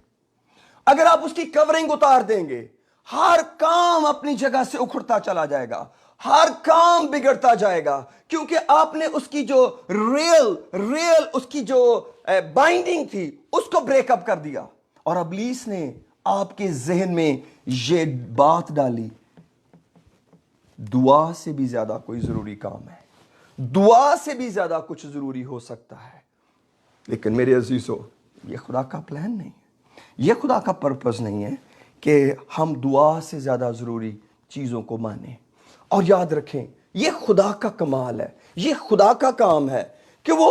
अगर आप उसकी कवरिंग उतार देंगे हर काम अपनी जगह से उखड़ता चला जाएगा, हर काम बिगड़ता जाएगा, क्योंकि आपने उसकी जो रियल उसकी जो बाइंडिंग थी उसको ब्रेकअप कर दिया। और इब्लीस ने आपके जहन में ये बात डाली दुआ से भी ज्यादा कोई जरूरी काम है, दुआ से भी ज्यादा कुछ जरूरी हो सकता है। लेकिन मेरे अजीजों, ये खुदा का प्लान नहीं है, ये खुदा का पर्पस नहीं है कि हम दुआ से ज्यादा जरूरी चीजों को माने। और याद रखें, ये खुदा का कमाल है, ये खुदा का काम है कि वो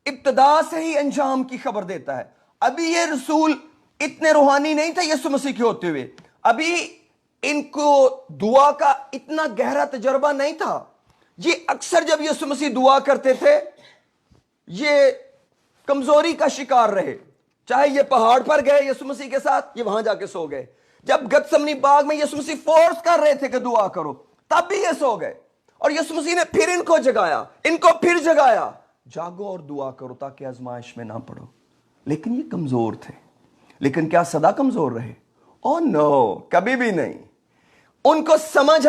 इब्तदा से ही अंजाम की खबर देता है। अभी ये रसूल इतने रूहानी नहीं थे यीशु मसीह के होते हुए, अभी इनको दुआ का इतना गहरा तजर्बा नहीं था। ये अक्सर जब यीशु मसीह दुआ करते थे, ये कमजोरी का शिकार रहे। चाहे ये पहाड़ पर गए यीशु मसीह के साथ, ये वहां जाके सो गए। जब गतसमनी बाग में यीशु मसीह फोर्स कर रहे थे कि दुआ करो, तब भी ये सो गए। और यीशु मसीह ने फिर इनको जगाया, इनको फिर जगाया, जागो और दुआ करो ताकि आजमाइश में ना पड़ो। लेकिन ये कमजोर थे। लेकिन क्या सदा कमजोर रहे? ओह नो, कभी भी नहीं। उनको समझ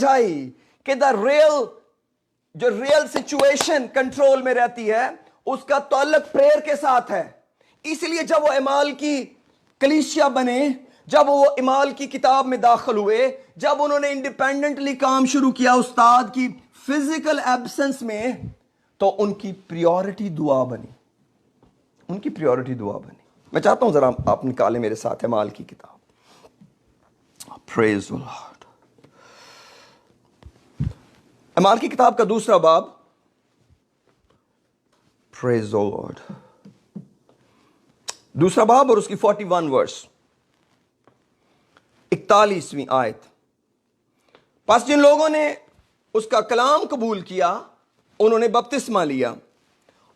आई कि जो रियल सिचुएशन कंट्रोल में रहती है उसका ताल्लुक प्रेयर के साथ है। इसलिए जब वो इमाल की कलीसिया बने, जब वो इमाल की किताब में दाखिल हुए, जब उन्होंने इंडिपेंडेंटली काम शुरू किया उस्ताद की फिजिकल एब्सेंस में, तो उनकी प्रायोरिटी दुआ बनी। उनकी प्रायोरिटी दुआ बनी। मैं चाहता हूं जरा आप निकालें मेरे साथ इमाल की किताब। Praise the lord. इमाल की किताब का दूसरा बाब, प्रेज द लॉर्ड, दूसरा बाब और उसकी 41 वर्स, 41वीं आयत। पास जिन लोगों ने उसका कलाम कबूल किया, उन्होंने बपतिस्मा लिया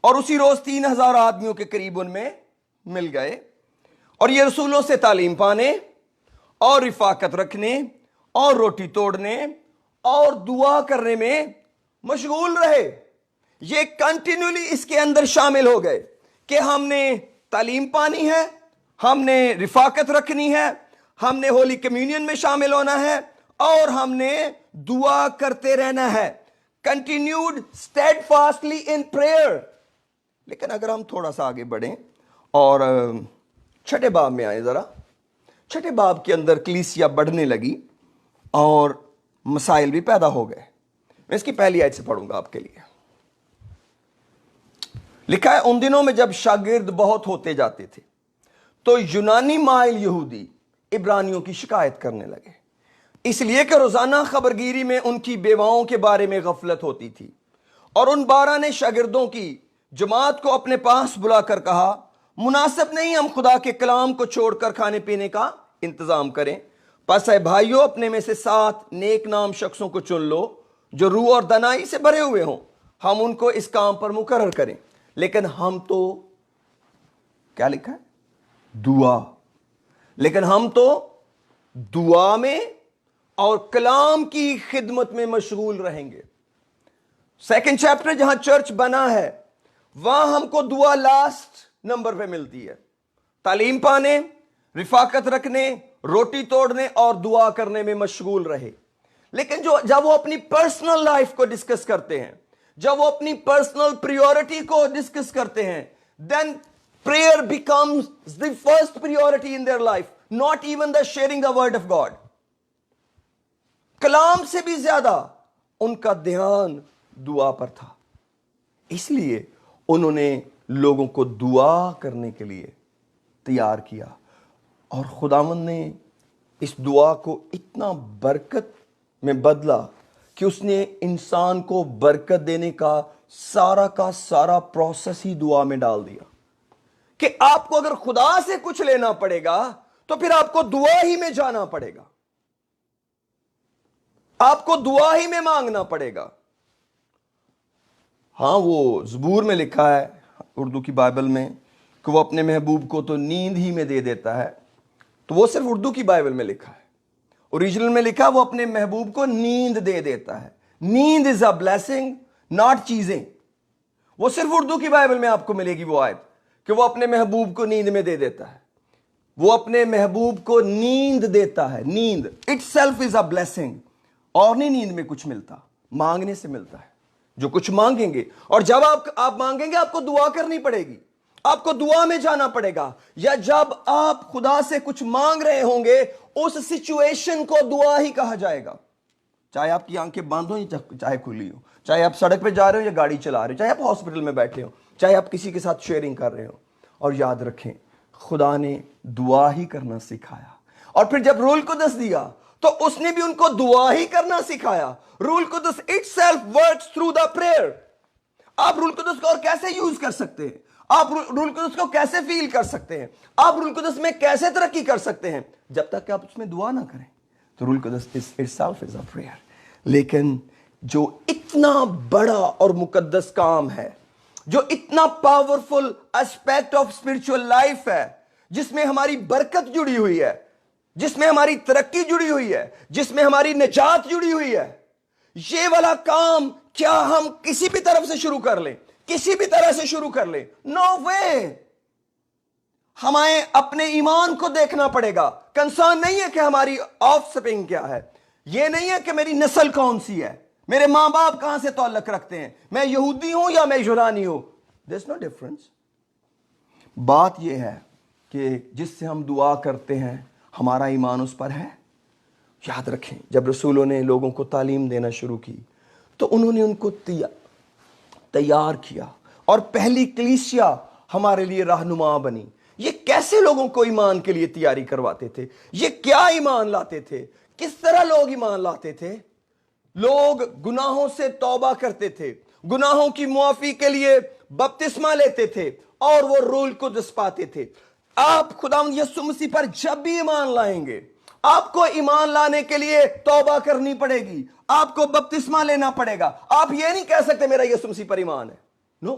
और उसी रोज 3000 आदमियों के करीब उनमें मिल गए। और ये रसूलों से तालीम पाने और रिफाकत रखने और रोटी तोड़ने और दुआ करने में मशगूल रहे। ये कंटिन्यूली इसके अंदर शामिल हो गए कि हमने तालीम पानी है, हमने रिफाकत रखनी है, हमने होली कम्युनियन में शामिल होना है और हमने दुआ करते रहना है। Continued steadfastly in prayer. लेकिन अगर हम थोड़ा सा आगे बढ़ें और छठे बाब में आए जरा, छठे बाब के अंदर कलीसिया बढ़ने लगी और मसाइल भी पैदा हो गए। मैं इसकी पहली आयत से पढ़ूंगा आपके लिए। लिखा है, उन दिनों में जब शागिर्द बहुत होते जाते थे तो यूनानी माइल यहूदी इब्रानियों की शिकायत करने लगे, इसलिए कि रोजाना खबरगिरी में उनकी बेवाओं के बारे में गफलत होती थी। और उन 12 ने शागिर्दों की जमात को अपने पास बुलाकर कहा, मुनासिब नहीं हम खुदा के कलाम को छोड़कर खाने पीने का इंतजाम करें। बस है भाइयों, अपने में से 7 नेक नाम शख्सों को चुन लो जो रूह और दनाई से भरे हुए हों, हम उनको इस काम पर मुकर्रर करें। लेकिन हम तो, क्या लिखा है? दुआ। लेकिन हम तो दुआ में और कलाम की खिदमत में मशगूल रहेंगे। 2nd चैप्टर जहां चर्च बना है, वहां हमको दुआ लास्ट नंबर पे मिलती है। तालीम पाने, रिफाकत रखने, रोटी तोड़ने और दुआ करने में मशगूल रहे। लेकिन जब वो अपनी पर्सनल लाइफ को डिस्कस करते हैं, जब वो अपनी पर्सनल प्रायोरिटी को डिस्कस करते हैं, then prayer becomes the first priority in their life, not even the sharing the word of God. कलाम से भी ज्यादा उनका ध्यान दुआ पर था। इसलिए उन्होंने लोगों को दुआ करने के लिए तैयार किया और खुदावंद ने इस दुआ को इतना बरकत में बदला कि उसने इंसान को बरकत देने का सारा प्रोसेस ही दुआ में डाल दिया। कि आपको अगर खुदा से कुछ लेना पड़ेगा तो फिर आपको दुआ ही में जाना पड़ेगा, आपको दुआ ही में मांगना पड़ेगा। हाँ, वो ज़बूर में लिखा है उर्दू की बाइबल में कि वो अपने महबूब को तो नींद ही में दे देता है, तो वो सिर्फ उर्दू की बाइबल में लिखा है। ओरिजिनल में लिखा वो अपने महबूब को नींद दे देता है। नींद इज अ ब्लेसिंग, नॉट चीजें। वो सिर्फ उर्दू की बाइबल में आपको मिलेगी वो आयत कि वो अपने महबूब को नींद में दे देता है। वो अपने महबूब को नींद देता है। नींद इटसेल्फ इज अ ब्लेसिंग। और नहीं नींद में कुछ मिलता, मांगने से मिलता है। जो कुछ मांगेंगे, और जब आप मांगेंगे आपको दुआ करनी पड़ेगी। آپ کو دعا میں جانا پڑے گا, یا جب آپ خدا سے کچھ مانگ رہے ہوں گے اس سچویشن کو دعا ہی کہا جائے گا. چاہے آپ کی آنکھیں بند ہوں یا چاہے کھلی ہوں, چاہے آپ سڑک پہ جا رہے ہو یا گاڑی چلا رہے ہو, چاہے آپ ہاسپٹل میں بیٹھے ہو, چاہے آپ کسی کے ساتھ شیئرنگ کر رہے ہو. اور یاد رکھیں خدا نے دعا ہی کرنا سکھایا, اور پھر جب روح القدس دیا تو اس نے بھی ان کو دعا ہی کرنا سکھایا. روح القدس itself works through the prayer. آپ روح القدس کو اور کیسے یوز کر سکتے ہیں, آپ روح القدس کو کیسے فیل کر سکتے ہیں, آپ روح القدس میں کیسے ترقی کر سکتے ہیں, جب تک کہ آپ اس میں دعا نہ کریں. تو روح القدس itself is a prayer. لیکن جو اتنا بڑا اور مقدس کام ہے, جو اتنا powerful aspect of spiritual life ہے, جس میں ہماری برکت جڑی ہوئی ہے, جس میں ہماری ترقی جڑی ہوئی ہے, جس میں ہماری نجات جڑی ہوئی ہے, یہ والا کام کیا ہم کسی بھی طرف سے شروع کر لیں, کسی بھی طرح سے شروع کر لیں؟ نو وے. ہمیں اپنے ایمان کو دیکھنا پڑے گا. کنسرن نہیں ہے کہ ہماری آف سپرنگ کیا ہے, یہ نہیں ہے کہ میری نسل کون سی ہے, میرے ماں باپ کہاں سے تعلق رکھتے ہیں, میں یہودی ہوں یا میں یونانی ہوں. There's no difference. بات یہ ہے کہ جس سے ہم دعا کرتے ہیں ہمارا ایمان اس پر ہے. یاد رکھیں جب رسولوں نے لوگوں کو تعلیم دینا شروع کی تو انہوں نے ان کو تیار کیا, اور پہلی کلیسیا ہمارے لیے رہنما بنی. یہ کیسے لوگوں کو ایمان کے لیے تیاری کرواتے تھے, یہ کیا ایمان لاتے تھے, کس طرح لوگ ایمان لاتے تھے؟ لوگ گناہوں سے توبہ کرتے تھے, گناہوں کی معافی کے لیے بپتسمہ لیتے تھے, اور وہ روح القدس پاتے تھے. آپ خداوند یسوع مسیح پر جب بھی ایمان لائیں گے, آپ کو ایمان لانے کے لیے توبہ کرنی پڑے گی, آپ کو بپتسمہ لینا پڑے گا. آپ یہ نہیں کہہ سکتے میرا یسوع مسیح پر ایمان ہے. نو,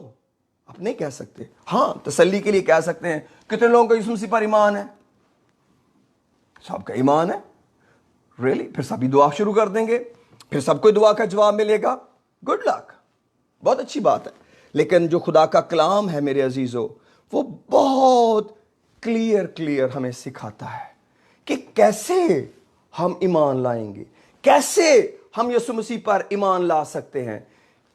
آپ نہیں کہہ سکتے. ہاں تسلی کے لیے کہہ سکتے ہیں کتنے لوگوں کا یسوع مسیح پر ایمان ہے؟ سب کا ایمان ہے. ریلی؟ پھر سبھی دعا شروع کر دیں گے, پھر سب کو دعا کا جواب ملے گا. گڈ لک, بہت اچھی بات ہے. لیکن جو خدا کا کلام ہے میرے عزیزو, وہ بہت کلیئر ہمیں سکھاتا ہے کہ کیسے ہم ایمان لائیں گے, کیسے ہم یسوع مسیح پر ایمان لا سکتے ہیں.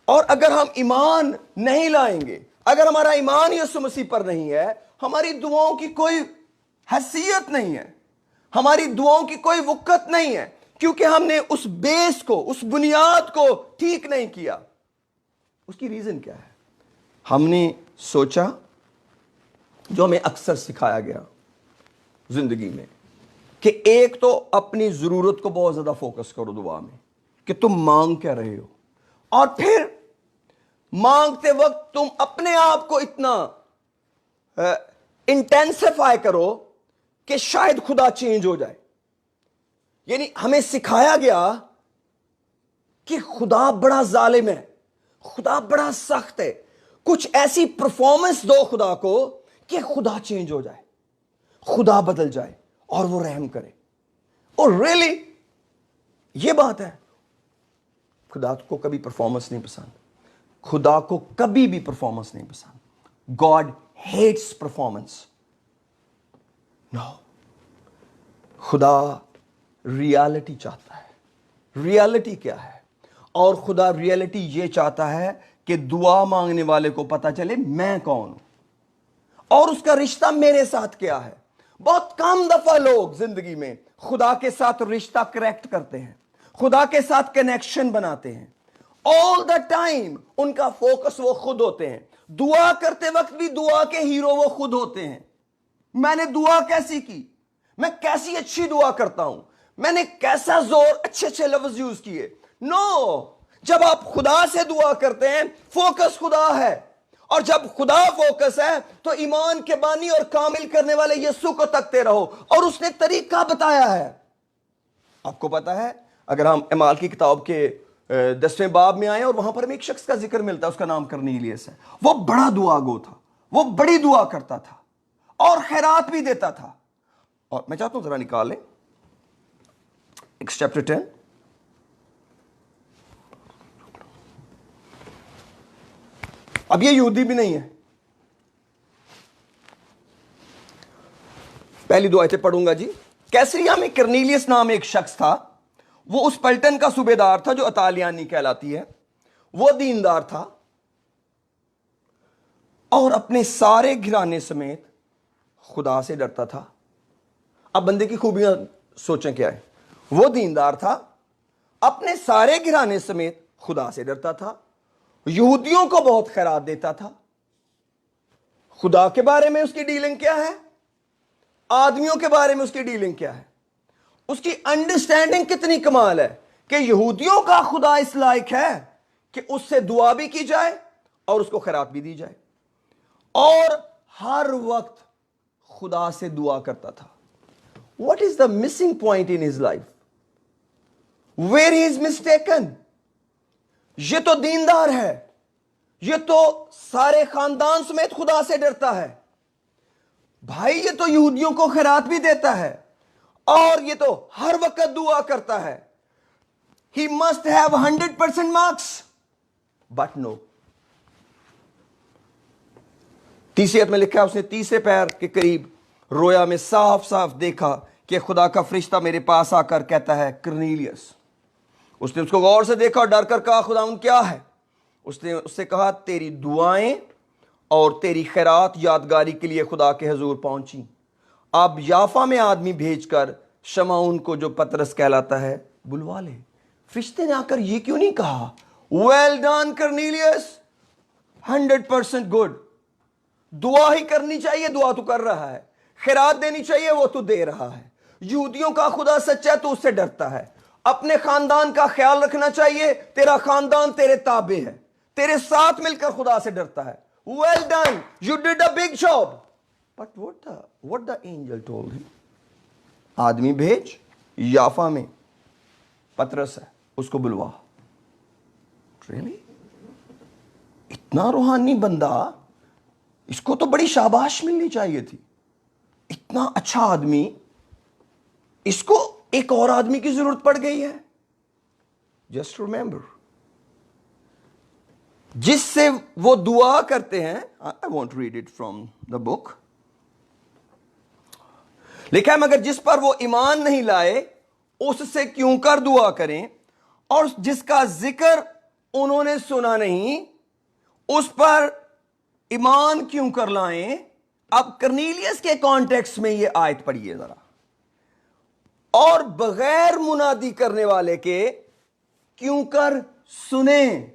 اور اگر ہم ایمان نہیں لائیں گے, اگر ہمارا ایمان یسوع مسیح پر نہیں ہے, ہماری دعاؤں کی کوئی حیثیت نہیں ہے, ہماری دعاؤں کی کوئی وقت نہیں ہے, کیونکہ ہم نے اس بیس کو, اس بنیاد کو ٹھیک نہیں کیا. اس کی ریزن کیا ہے؟ ہم نے سوچا, جو ہمیں اکثر سکھایا گیا زندگی میں, کہ ایک تو اپنی ضرورت کو بہت زیادہ فوکس کرو دعا میں, کہ تم مانگ کیا رہے ہو, اور پھر مانگتے وقت تم اپنے آپ کو اتنا انٹینسیفائی کرو کہ شاید خدا چینج ہو جائے. یعنی ہمیں سکھایا گیا کہ خدا بڑا ظالم ہے, خدا بڑا سخت ہے, کچھ ایسی پرفارمنس دو خدا کو کہ خدا چینج ہو جائے, خدا بدل جائے اور وہ رحم کرے. اور ریلی یہ بات ہے, خدا کو کبھی پرفارمنس نہیں پسند, خدا کو کبھی بھی پرفارمنس نہیں پسند. God hates performance. نو, خدا ریالٹی چاہتا ہے. ریالٹی کیا ہے؟ اور خدا ریالٹی یہ چاہتا ہے کہ دعا مانگنے والے کو پتا چلے میں کون ہوں اور اس کا رشتہ میرے ساتھ کیا ہے. بہت کم دفعہ لوگ زندگی میں خدا کے ساتھ رشتہ کریکٹ کرتے ہیں, خدا کے ساتھ کنیکشن بناتے ہیں. آل دا ٹائم ان کا فوکس وہ خود ہوتے ہیں. دعا کرتے وقت بھی دعا کے ہیرو وہ خود ہوتے ہیں. میں نے دعا کیسی کی, میں کیسی اچھی دعا کرتا ہوں, میں نے کیسا زور اچھے لفظ یوز کیے. نو, جب آپ خدا سے دعا کرتے ہیں فوکس خدا ہے, اور جب خدا فوکس ہے تو ایمان کے بانی اور کامل کرنے والے یسوع کو تکتے رہو, اور اس نے طریقہ بتایا ہے. آپ کو پتا ہے, اگر ہم اعمال کی کتاب کے 10ویں باب میں آئیں اور وہاں پر ایک شخص کا ذکر ملتا ہے, اس کا نام کرنیلیس ہے. وہ بڑا دعا گو تھا, وہ بڑی دعا کرتا تھا اور خیرات بھی دیتا تھا. اور میں چاہتا ہوں ذرا نکالیں ایکس چیپٹر 10. اب یہ یہودی بھی نہیں ہے. پہلی دو آیتیں پڑھوں گا جی. کیسریا میں کرنیلیس نام ایک شخص تھا, وہ اس پلٹن کا صوبیدار تھا جو اطالیانی کہلاتی ہے. وہ دیندار تھا اور اپنے سارے گھرانے سمیت خدا سے ڈرتا تھا. اب بندے کی خوبیاں سوچیں کیا ہے. وہ دیندار تھا, اپنے سارے گھرانے سمیت خدا سے ڈرتا تھا, یہودیوں کو بہت خیرات دیتا تھا. خدا کے بارے میں اس کی ڈیلنگ کیا ہے, آدمیوں کے بارے میں اس کی ڈیلنگ کیا ہے, اس کی انڈرسٹینڈنگ کتنی کمال ہے کہ یہودیوں کا خدا اس لائق ہے کہ اس سے دعا بھی کی جائے اور اس کو خیرات بھی دی جائے, اور ہر وقت خدا سے دعا کرتا تھا. What is the missing point in his life? Where he is mistaken? یہ تو دیندار ہے, یہ تو سارے خاندان سمیت خدا سے ڈرتا ہے, بھائی یہ تو یہودیوں کو خیرات بھی دیتا ہے, اور یہ تو ہر وقت دعا کرتا ہے. He must have 100% marks. But no. تیسری آیت میں لکھا ہے اس نے تیسرے پیر کے قریب رویا میں صاف صاف دیکھا کہ خدا کا فرشتہ میرے پاس آ کر کہتا ہے کرنیلیس. اس نے اس کو غور سے دیکھا اور ڈر کر کہا خداوند کیا ہے؟ اس نے اس سے کہا تیری دعائیں اور تیری خیرات یادگاری کے لیے خدا کے حضور پہنچی. اب یافا میں آدمی بھیج کر شمعون کو جو پترس کہلاتا ہے بلوا لے. فرشتے نے آ کر یہ کیوں نہیں کہا ویل ڈن کرنیلیس, 100% گڈ, دعا ہی کرنی چاہیے, دعا تو کر رہا ہے, خیرات دینی چاہیے وہ تو دے رہا ہے, یہودیوں کا خدا سچا ہے تو اس سے ڈرتا ہے, اپنے خاندان کا خیال رکھنا چاہیے, تیرا خاندان تیرے تابع ہے, تیرے ساتھ مل کر خدا سے ڈرتا ہے. Well done, you did a big job. But what the angel told him? آدمی بھیج, یافا میں پترس ہے, اس کو بلوا. Really? اتنا روحانی بندہ, اس کو تو بڑی شاباش ملنی چاہیے تھی. اتنا اچھا آدمی, اس کو ایک اور آدمی کی ضرورت پڑ گئی ہے. Just remember, جس سے وہ دعا کرتے ہیں, I won't read it from the book, لکھا ہے مگر جس پر وہ ایمان نہیں لائے اس سے کیوں کر دعا کریں, اور جس کا ذکر انہوں نے سنا نہیں اس پر ایمان کیوں کر لائیں. اب کرنیلیس کے کانٹیکس میں یہ آیت پڑھیے ذرا, اور بغیر منادی کرنے والے کے کیوں کر سنیں.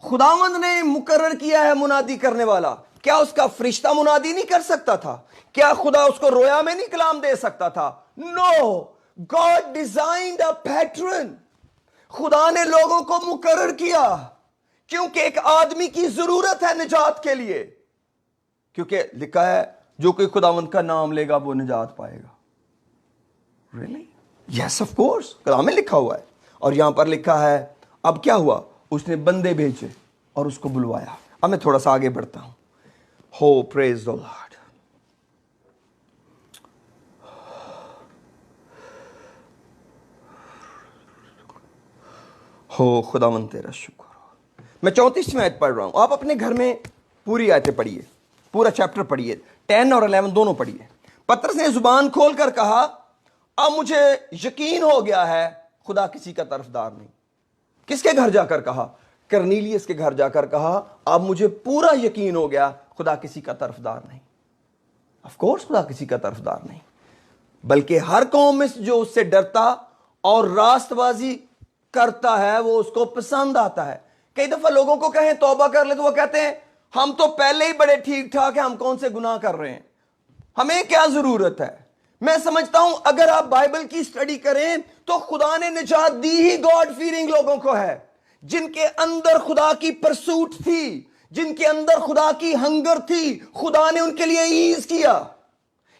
خداوند نے مقرر کیا ہے منادی کرنے والا, کیا اس کا فرشتہ منادی نہیں کر سکتا تھا؟ کیا خدا اس کو رویا میں نہیں کلام دے سکتا تھا؟ نو, گاڈ ڈیزائنڈ اے پیٹرن. خدا نے لوگوں کو مقرر کیا کیونکہ ایک آدمی کی ضرورت ہے نجات کے لیے, کیونکہ لکھا ہے جو کوئی خداوند کا نام لے گا وہ نجات پائے گا. Really? Yes, of course, کلام میں لکھا ہوا ہے. اور یہاں پر لکھا ہے اب کیا ہوا, اس نے بندے بھیجے اور اس کو بلوایا. اب میں تھوڑا سا آگے بڑھتا ہوں. ہو پریز دی لارڈ. ہو خداوند تیرا شکر. میں 34ویں آیت پڑھ رہا ہوں, آپ اپنے گھر میں پوری آیتیں پڑھیے, پورا چیپٹر پڑھیے, 10 اور 11 دونوں پڑھیے. پترس نے زبان کھول کر کہا اب مجھے یقین ہو گیا ہے خدا کسی کا طرفدار نہیں. کس کے گھر جا کر کہا؟ کرنیلیس کے گھر جا کر کہا اب مجھے پورا یقین ہو گیا خدا کسی کا طرفدار نہیں. آف کورس خدا کسی کا طرفدار نہیں, بلکہ ہر قوم میں جو اس سے ڈرتا اور راست بازی کرتا ہے وہ اس کو پسند آتا ہے. کئی دفعہ لوگوں کو کہیں توبہ کر لے تو وہ کہتے ہیں ہم تو پہلے ہی بڑے ٹھیک ٹھاک ہیں, ہم کون سے گناہ کر رہے ہیں, ہمیں کیا ضرورت ہے. میں سمجھتا ہوں اگر آپ بائبل کی سٹڈی کریں تو خدا نے نجات دی ہی گاڈ فیئرنگ لوگوں کو ہے, جن کے اندر خدا کی پرسوٹ تھی, جن کے اندر خدا کی ہنگر تھی. خدا نے ان کے لیے ایز کیا,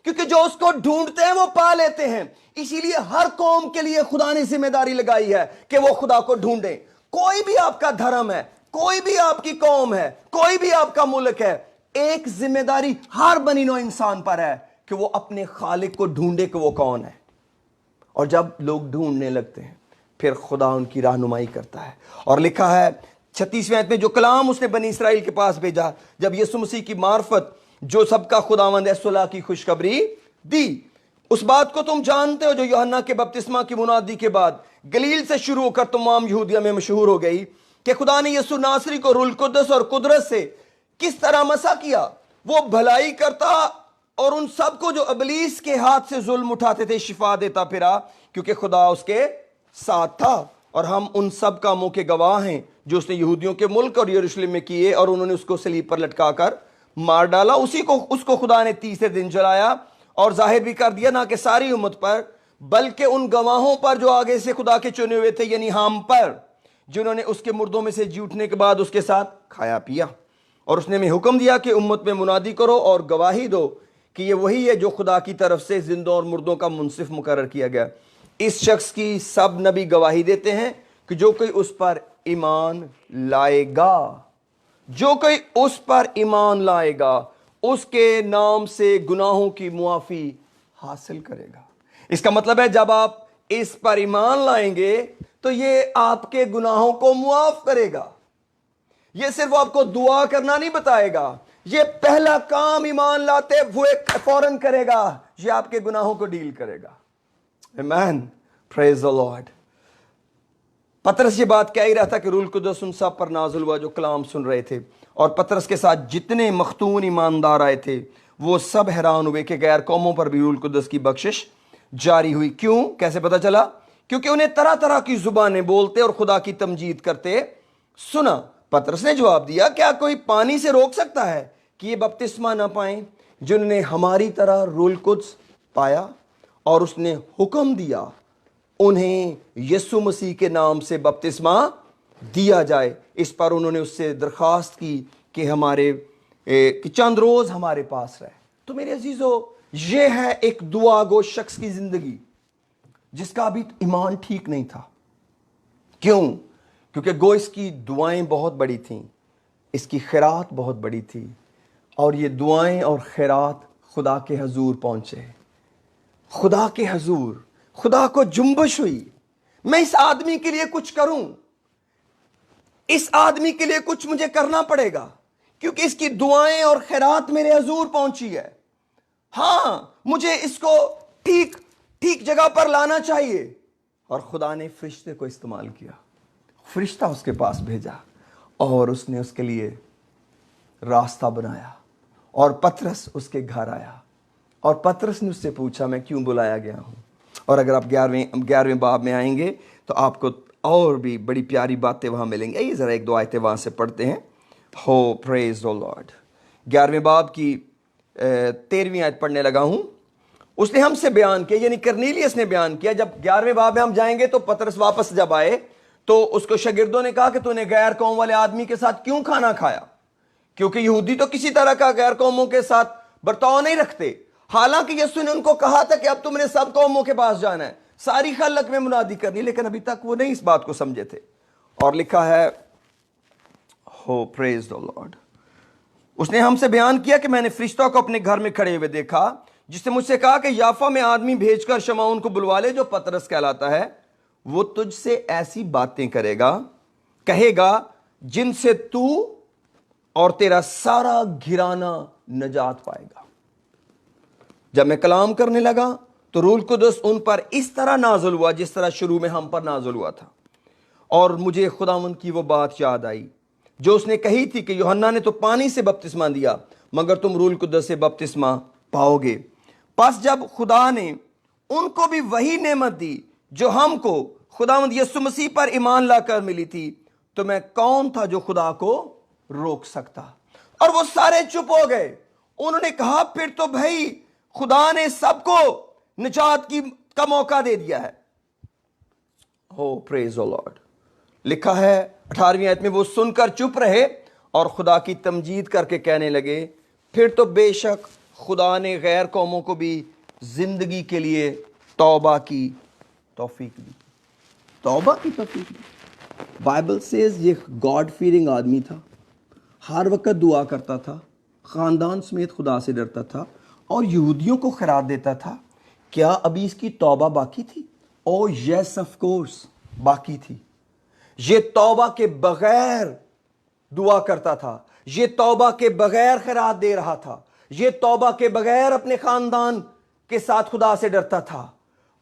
کیونکہ جو اس کو ڈھونڈتے ہیں وہ پا لیتے ہیں. اسی لیے ہر قوم کے لیے خدا نے ذمہ داری لگائی ہے کہ وہ خدا کو ڈھونڈیں. کوئی بھی آپ کا دھرم ہے, کوئی بھی آپ کی قوم ہے, کوئی بھی آپ کا ملک ہے, ایک ذمہ داری ہر بنی نوع انسان پر ہے کہ وہ اپنے خالق کو ڈھونڈے کہ وہ کون ہے. اور جب لوگ ڈھونڈنے لگتے ہیں پھر خدا ان کی رہنمائی کرتا ہے. اور لکھا ہے 36ویں آیت میں جو کلام اس نے بنی اسرائیل کے پاس بھیجا جب یسوع مسیح کی معرفت جو سب کا خداوند ہے صلح کی خوشخبری دی. اس بات کو تم جانتے ہو جو یوحنا کے بپتسمہ کی منادی کے بعد گلیل سے شروع ہو کر تمام یہودیہ میں مشہور ہو گئی کہ خدا نے یسوع ناصری کو روح القدس اور قدرت سے किस तरह मसा किया, वो भलाई करता और उन सब को जो इब्लीस के हाथ से जुल्म उठाते थे शिफा देता फिरा, क्योंकि खुदा उसके साथ था। और हम उन सब कामों के गवाह हैं जो उसने यहूदियों के मुल्क और यरूशलेम में किए, और उन्होंने उसको सलीब पर लटकाकर मार डाला। उसको खुदा ने तीसरे दिन जलाया और जाहिर भी कर दिया, ना कि सारी उम्मत पर, बल्कि उन गवाहों पर जो आगे से खुदा के चुने हुए थे, यानी हम पर, जिन्होंने उसके मुर्दों में से जी उठने के बाद उसके साथ खाया पिया। और उसने हमें हुक्म दिया कि उम्मत में मुनादी करो और गवाही दो कि ये वही है जो खुदा की तरफ से जिंदों और मुर्दों का मुंसिफ मुकर्रर किया गया। इस शख्स की सब नबी गवाही देते हैं कि जो कोई उस पर ईमान लाएगा, जो कोई उस पर ईमान लाएगा, उसके नाम से गुनाहों की मुआफी हासिल करेगा। इसका मतलब है जब आप इस पर ईमान लाएंगे तो ये आपके गुनाहों को मुआफ करेगा। ये सिर्फ आपको दुआ करना नहीं बताएगा, ये पहला काम ईमान लाते वो एक फौरन करेगा, ये आपके गुनाहों को डील करेगा। आमीन, प्रेज द लॉर्ड। पतरस ये बात कह ही रहा था कि रूह कुद्दुस उन सब पर नाज़िल हुआ जो कलाम सुन रहे थे, और पतरस के साथ जितने मख्तून ईमानदार आए थे वो सब हैरान हुए कि गैर कौमों पर भी रूह कुद्दुस की बख्शिश जारी हुई। क्यों, कैसे पता चला? क्योंकि उन्हें तरह तरह की जुबानें बोलते और खुदा की तमजीद करते सुना। पतरस ने जवाब दिया, क्या कोई पानी से रोक सकता है कि ये बपतिस्मा ना पाएं जिन्होंने हमारी तरह रूह कुद्स पाया? और उसने हुक्म दिया उन्हें यीशु मसीह के नाम से बपतिस्मा दिया जाए। इस पर उन्होंने उससे दरखास्त की कि कि चंद रोज हमारे पास रहे। तो मेरे अजीजों, ये है एक दुआ गो शख्स की जिंदगी जिसका अभी ईमान ठीक नहीं था। क्यों? क्योंकि गो इसकी दुआएं बहुत बड़ी थीं, इसकी खैरात बहुत बड़ी थी, और ये दुआएं और खैरात खुदा के हजूर पहुंचे। खुदा के हजूर, खुदा को जुम्बश हुई, मैं इस आदमी के लिए कुछ करूं, इस आदमी के लिए कुछ मुझे करना पड़ेगा, क्योंकि इसकी दुआएं और खैरात मेरे हजूर पहुंची है। हां, मुझे इसको ठीक ठीक जगह पर लाना चाहिए। और खुदा ने फरिश्ते को इस्तेमाल किया, फरिश्ता उसके पास भेजा और उसने उसके लिए रास्ता बनाया, और पतरस उसके घर आया, और पतरस ने उससे पूछा, मैं क्यों बुलाया गया हूं? और अगर आप 11वें बाब में आएंगे तो आपको और भी बड़ी प्यारी बातें वहां मिलेंगी। आइए जरा एक दो आयतें वहां से पढ़ते हैं। हो प्रेज द लॉर्ड। 11वें बाब की 13वीं आयत पढ़ने लगा हूं। उसने हमसे बयान किया, यानी करनीलियस ने बयान किया। जब 11वें बाब में हम जाएंगे तो पतरस वापस जब आए तो उसको शागिर्दों ने कहा कि तूने गैर कौम वाले आदमी के साथ क्यों खाना खाया? क्योंकि यहूदी तो किसी तरह का गैर कौमों के साथ बर्ताव नहीं रखते। हालांकि यीशु ने उनको कहा था कि अब तुमने सब कौमों के पास जाना है, सारी खलक में मुनादी करनी, लेकिन अभी तक वो नहीं इस बात को समझे थे। और लिखा है, हो प्रेज द लॉर्ड, उसने हमसे बयान किया कि मैंने फरिश्ता को अपने घर में खड़े हुए देखा, जिसने मुझसे कहा कि याफा में आदमी भेजकर शमौन को बुलवा ले, जो पतरस कहलाता है। वो तुझसे ऐसी बातें कहेगा जिनसे तू और तेरा सारा घिराना नजात पाएगा। जब मैं कलाम करने लगा तो रूह कुद्दुस उन पर इस तरह नाज़िल हुआ जिस तरह शुरू में हम पर नाज़िल हुआ था, और मुझे खुदावंद की वो बात याद आई जो उसने कही थी कि यूहन्ना ने तो पानी से बपतिस्मा दिया, मगर तुम रूह कुद्दुस से बपतिस्मा पाओगे। बस जब खुदा ने उनको भी वही नेमत दी जो हमको खुदावंद यीशु मसीह पर ईमान लाकर मिली थी, तो मैं कौन था जो खुदा को रोक सकता? और वो सारे चुप हो गए। उन्होंने कहा, फिर तो भाई खुदा ने सबको निजात का मौका दे दिया है। हो प्रेज द लॉर्ड। लिखा है 18वीं आयत में, वो सुनकर चुप रहे और खुदा की तमजीद करके कहने लगे, फिर तो बेशक खुदा ने गैर कौमों को भी जिंदगी के लिए तौबा की तौफीक दी। तौबा की तौफीक दी। बाइबल सेज ये गॉड फीयरिंग आदमी था, हर वक्त दुआ करता था, खानदान समेत खुदा से डरता था और यहूदियों को खैरात देता था। क्या अभी इसकी तौबा बाकी थी? ओ यस ऑफ कोर्स बाकी थी। ये तौबा के बगैर दुआ करता था, ये तौबा के बगैर खैरात दे रहा था, ये तौबा के बगैर अपने खानदान के साथ खुदा से डरता था।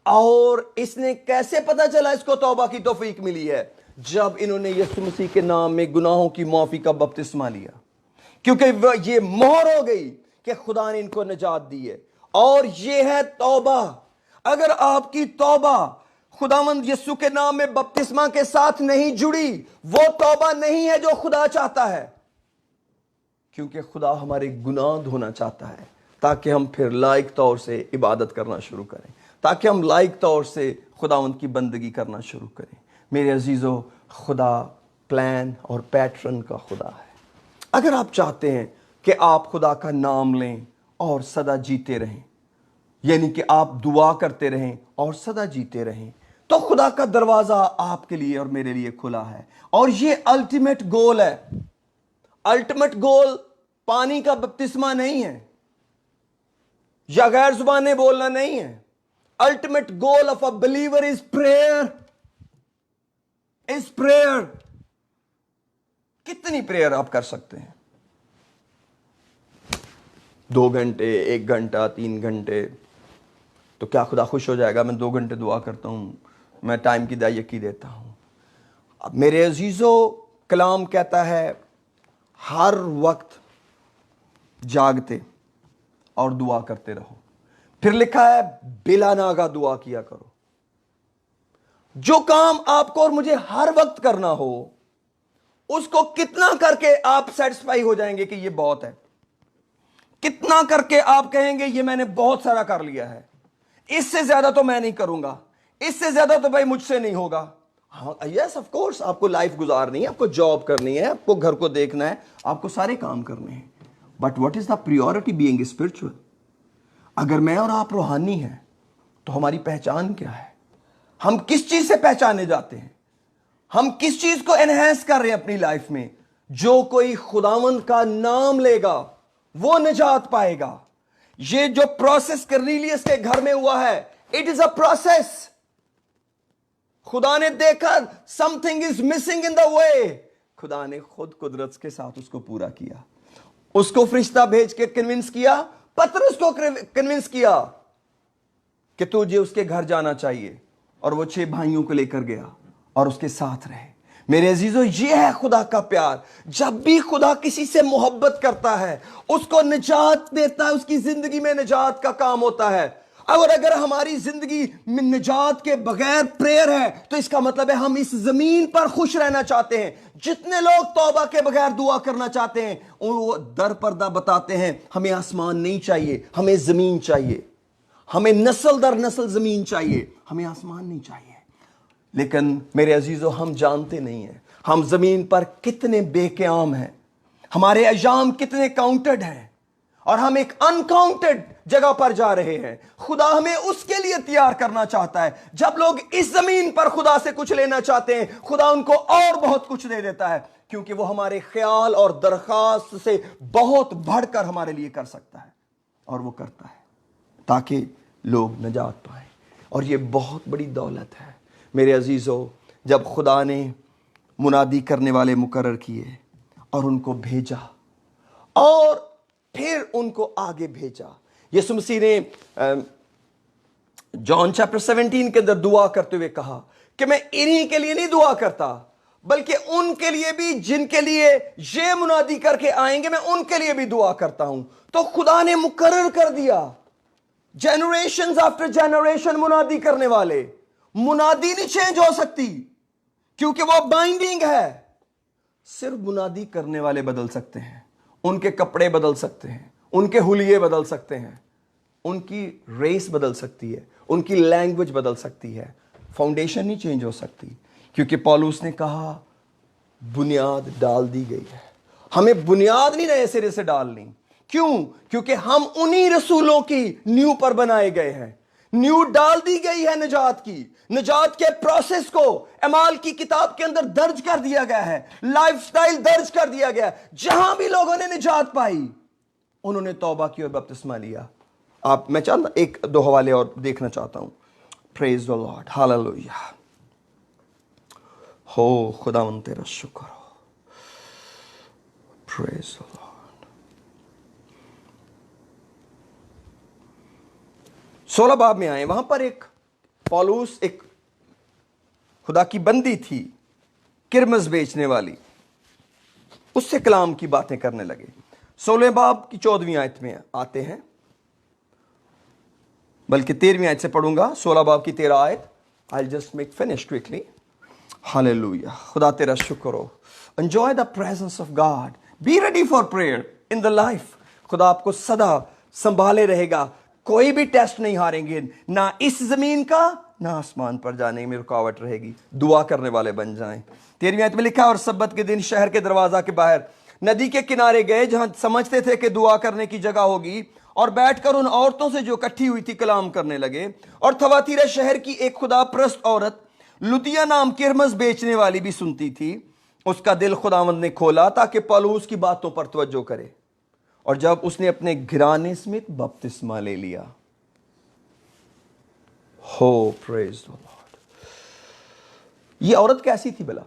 और इसने कैसे पता चला इसको तौबा की तौफीक मिली है? जब इन्होंने यीशु मसीह के नाम में गुनाहों की माफी का बपतिस्मा लिया। क्योंकि ये मोहर हो गई कि खुदा ने इनको निजात दी है। और ये है तौबा। अगर आपकी तौबा खुदावंद यीशु के नाम में बपतिस्मा के साथ नहीं जुड़ी, वो तौबा नहीं है जो खुदा चाहता है। क्योंकि खुदा हमारे गुनाह धोना चाहता है ताकि हम फिर लायक तौर से इबादत करना शुरू करें, ताकि हम लायक तौर से खुदावंद की बंदगी करना शुरू करें। मेरे अजीजों, खुदा प्लान और पैटर्न का खुदा है। अगर आप चाहते हैं कि आप खुदा का नाम लें और सदा जीते रहें, यानी कि आप दुआ करते रहें और सदा जीते रहें, तो खुदा का दरवाजा आपके लिए और मेरे लिए खुला है। और ये अल्टीमेट गोल है। अल्टीमेट गोल पानी का बपतिस्मा नहीं है या गैर जुबानें बोलना नहीं है। Ultimate goal of a believer is prayer. कितनी प्रेयर आप कर सकते हैं? 2 घंटे, 1 घंटा, 3 घंटे? तो क्या खुदा खुश हो जाएगा? मैं 2 घंटे दुआ करता हूं, मैं टाइम की दायकी देता हूं। अब मेरे अजीजों, कलाम कहता है हर वक्त जागते और दुआ करते रहो। फिर लिखा है बिला नागा दुआ किया करो। जो काम आपको और मुझे हर वक्त करना हो, उसको कितना करके आप सेटिस्फाई हो जाएंगे कि ये बहुत है? कितना करके आप कहेंगे ये मैंने बहुत सारा कर लिया है, इससे ज्यादा तो मैं नहीं करूंगा, इससे ज्यादा तो भाई मुझसे नहीं होगा? हाँ, यस ऑफ कोर्स, आपको लाइफ गुजारनी है, आपको जॉब करनी है, आपको घर को देखना है, आपको सारे काम करने हैं। But what is the priority being spiritual? अगर मैं और आप रूहानी हैं तो हमारी पहचान क्या है? हम किस चीज से पहचाने जाते हैं? हम किस चीज को एनहेंस कर रहे हैं अपनी लाइफ में? जो कोई खुदावंद का नाम लेगा वो निजात पाएगा। ये जो प्रोसेस कर्नीलियस के घर में हुआ है, इट इज अ प्रोसेस। खुदा ने देखा something is missing in the way, खुदा ने खुद कुदरत के साथ उसको पूरा किया। उसको फरिश्ता भेज के कन्विंस किया, पतरस को कन्विंस किया कि तुझे उसके घर जाना चाहिए, और वो 6 भाइयों को लेकर गया और उसके साथ रहे। मेरे अजीजों, ये है खुदा का प्यार। जब भी खुदा किसी से मोहब्बत करता है, उसको निजात देता है, उसकी जिंदगी में निजात का काम होता है। और अगर हमारी जिंदगी में निजात के बगैर प्रेयर है, तो इसका मतलब है हम इस जमीन पर खुश रहना चाहते हैं। जितने लोग तौबा के बगैर दुआ करना चाहते हैं, वो दर पर्दा बताते हैं हमें आसमान नहीं चाहिए, हमें जमीन चाहिए, हमें नस्ल दर नस्ल जमीन चाहिए, हमें आसमान नहीं चाहिए। लेकिन मेरे अजीजों, हम जानते नहीं हैं हम जमीन पर कितने बेक़याम हैं, हमारे अयाम कितने काउंटेड हैं, और हम एक अनकाउंटेड जगह पर जा रहे हैं। खुदा हमें उसके लिए तैयार करना चाहता है। जब लोग इस जमीन पर खुदा से कुछ लेना चाहते हैं, खुदा उनको और बहुत कुछ दे देता है, क्योंकि वो हमारे ख्याल और दरखास्त से बहुत बढ़कर हमारे लिए कर सकता है, और वो करता है ताकि लोग निजात पाए। और ये बहुत बड़ी दौलत है मेरे अजीजों। जब खुदा ने मुनादी करने वाले मुकर्रर किए और उनको भेजा और फिर उनको आगे भेजा, यीशु मसीह ने जॉन चैप्टर 17 के अंदर दुआ करते हुए कहा कि मैं इन्हीं के लिए नहीं दुआ करता, बल्कि उनके लिए भी जिनके लिए ये मुनादी करके आएंगे, मैं उनके लिए भी दुआ करता हूं। तो खुदा ने मुकर्रर कर दिया, जनरेशंस आफ्टर जनरेशन मुनादी करने वाले। मुनादी नहीं चेंज हो सकती क्योंकि वो बाइंडिंग है। सिर्फ मुनादी करने वाले बदल सकते हैं, उनके कपड़े बदल सकते हैं, उनके हुलिये बदल सकते हैं, उनकी रेस बदल सकती है, उनकी लैंग्वेज बदल सकती है, फाउंडेशन नहीं चेंज हो सकती। क्योंकि पौलुस ने कहा बुनियाद डाल दी गई है। हमें बुनियाद नहीं नए सिरे से डालनी। क्यों? क्योंकि हम उन्हीं रसूलों की नींव पर बनाए गए हैं। नींव डाल दी गई है निजात की। निजात के प्रोसेस को अमाल की किताब के अंदर दर्ज कर दिया गया है, लाइफस्टाइल दर्ज कर दिया गया है। जहां भी लोगों ने निजात पाई, उन्होंने तौबा की और बपतिस्मा लिया। मैं चाहता 1-2 हवाले और देखना चाहता हूं। Praise the Lord, hallelujah. हो खुदावंद तेरा शुक्र हो। Praise the Lord. 16 बाब में आए, वहां पर एक पौलुस एक खुदा की बंदी थी, किरमज बेचने वाली, उससे कलाम की बातें करने लगे। 16 बाब की 14वीं आयत में आते हैं, बल्कि 13वीं आयत से पढ़ूंगा, 16 बाब की 13 आयत। I just make finish quickly. Hallelujah. खुदा तेरा शुक्र हो। Enjoy the presence of God, be ready for prayer in the life. खुदा आपको सदा संभाले रहेगा, कोई भी टेस्ट नहीं हारेंगे, ना इस जमीन का ना आसमान पर जाने में रुकावट रहेगी। दुआ करने वाले बन जाएं। 13वीं आयत में लिखा, और सब्बत के दिन शहर के दरवाजा के बाहर नदी के किनारे गए, जहां समझते थे कि दुआ करने की जगह होगी, और बैठकर उन औरतों से जो इकट्ठी हुई थी कलाम करने लगे। और थवातीरा शहर की एक खुदा परस्त औरत लुतिया नाम किरमस बेचने वाली भी सुनती थी। उसका दिल खुदावंद ने खोला ताकि पौलुस की बातों पर तवज्जो करे, और जब उसने अपने घराने समेत बपतिस्मा ले लिया। हो प्रेज द लॉर्ड। ये औरत कैसी थी भला?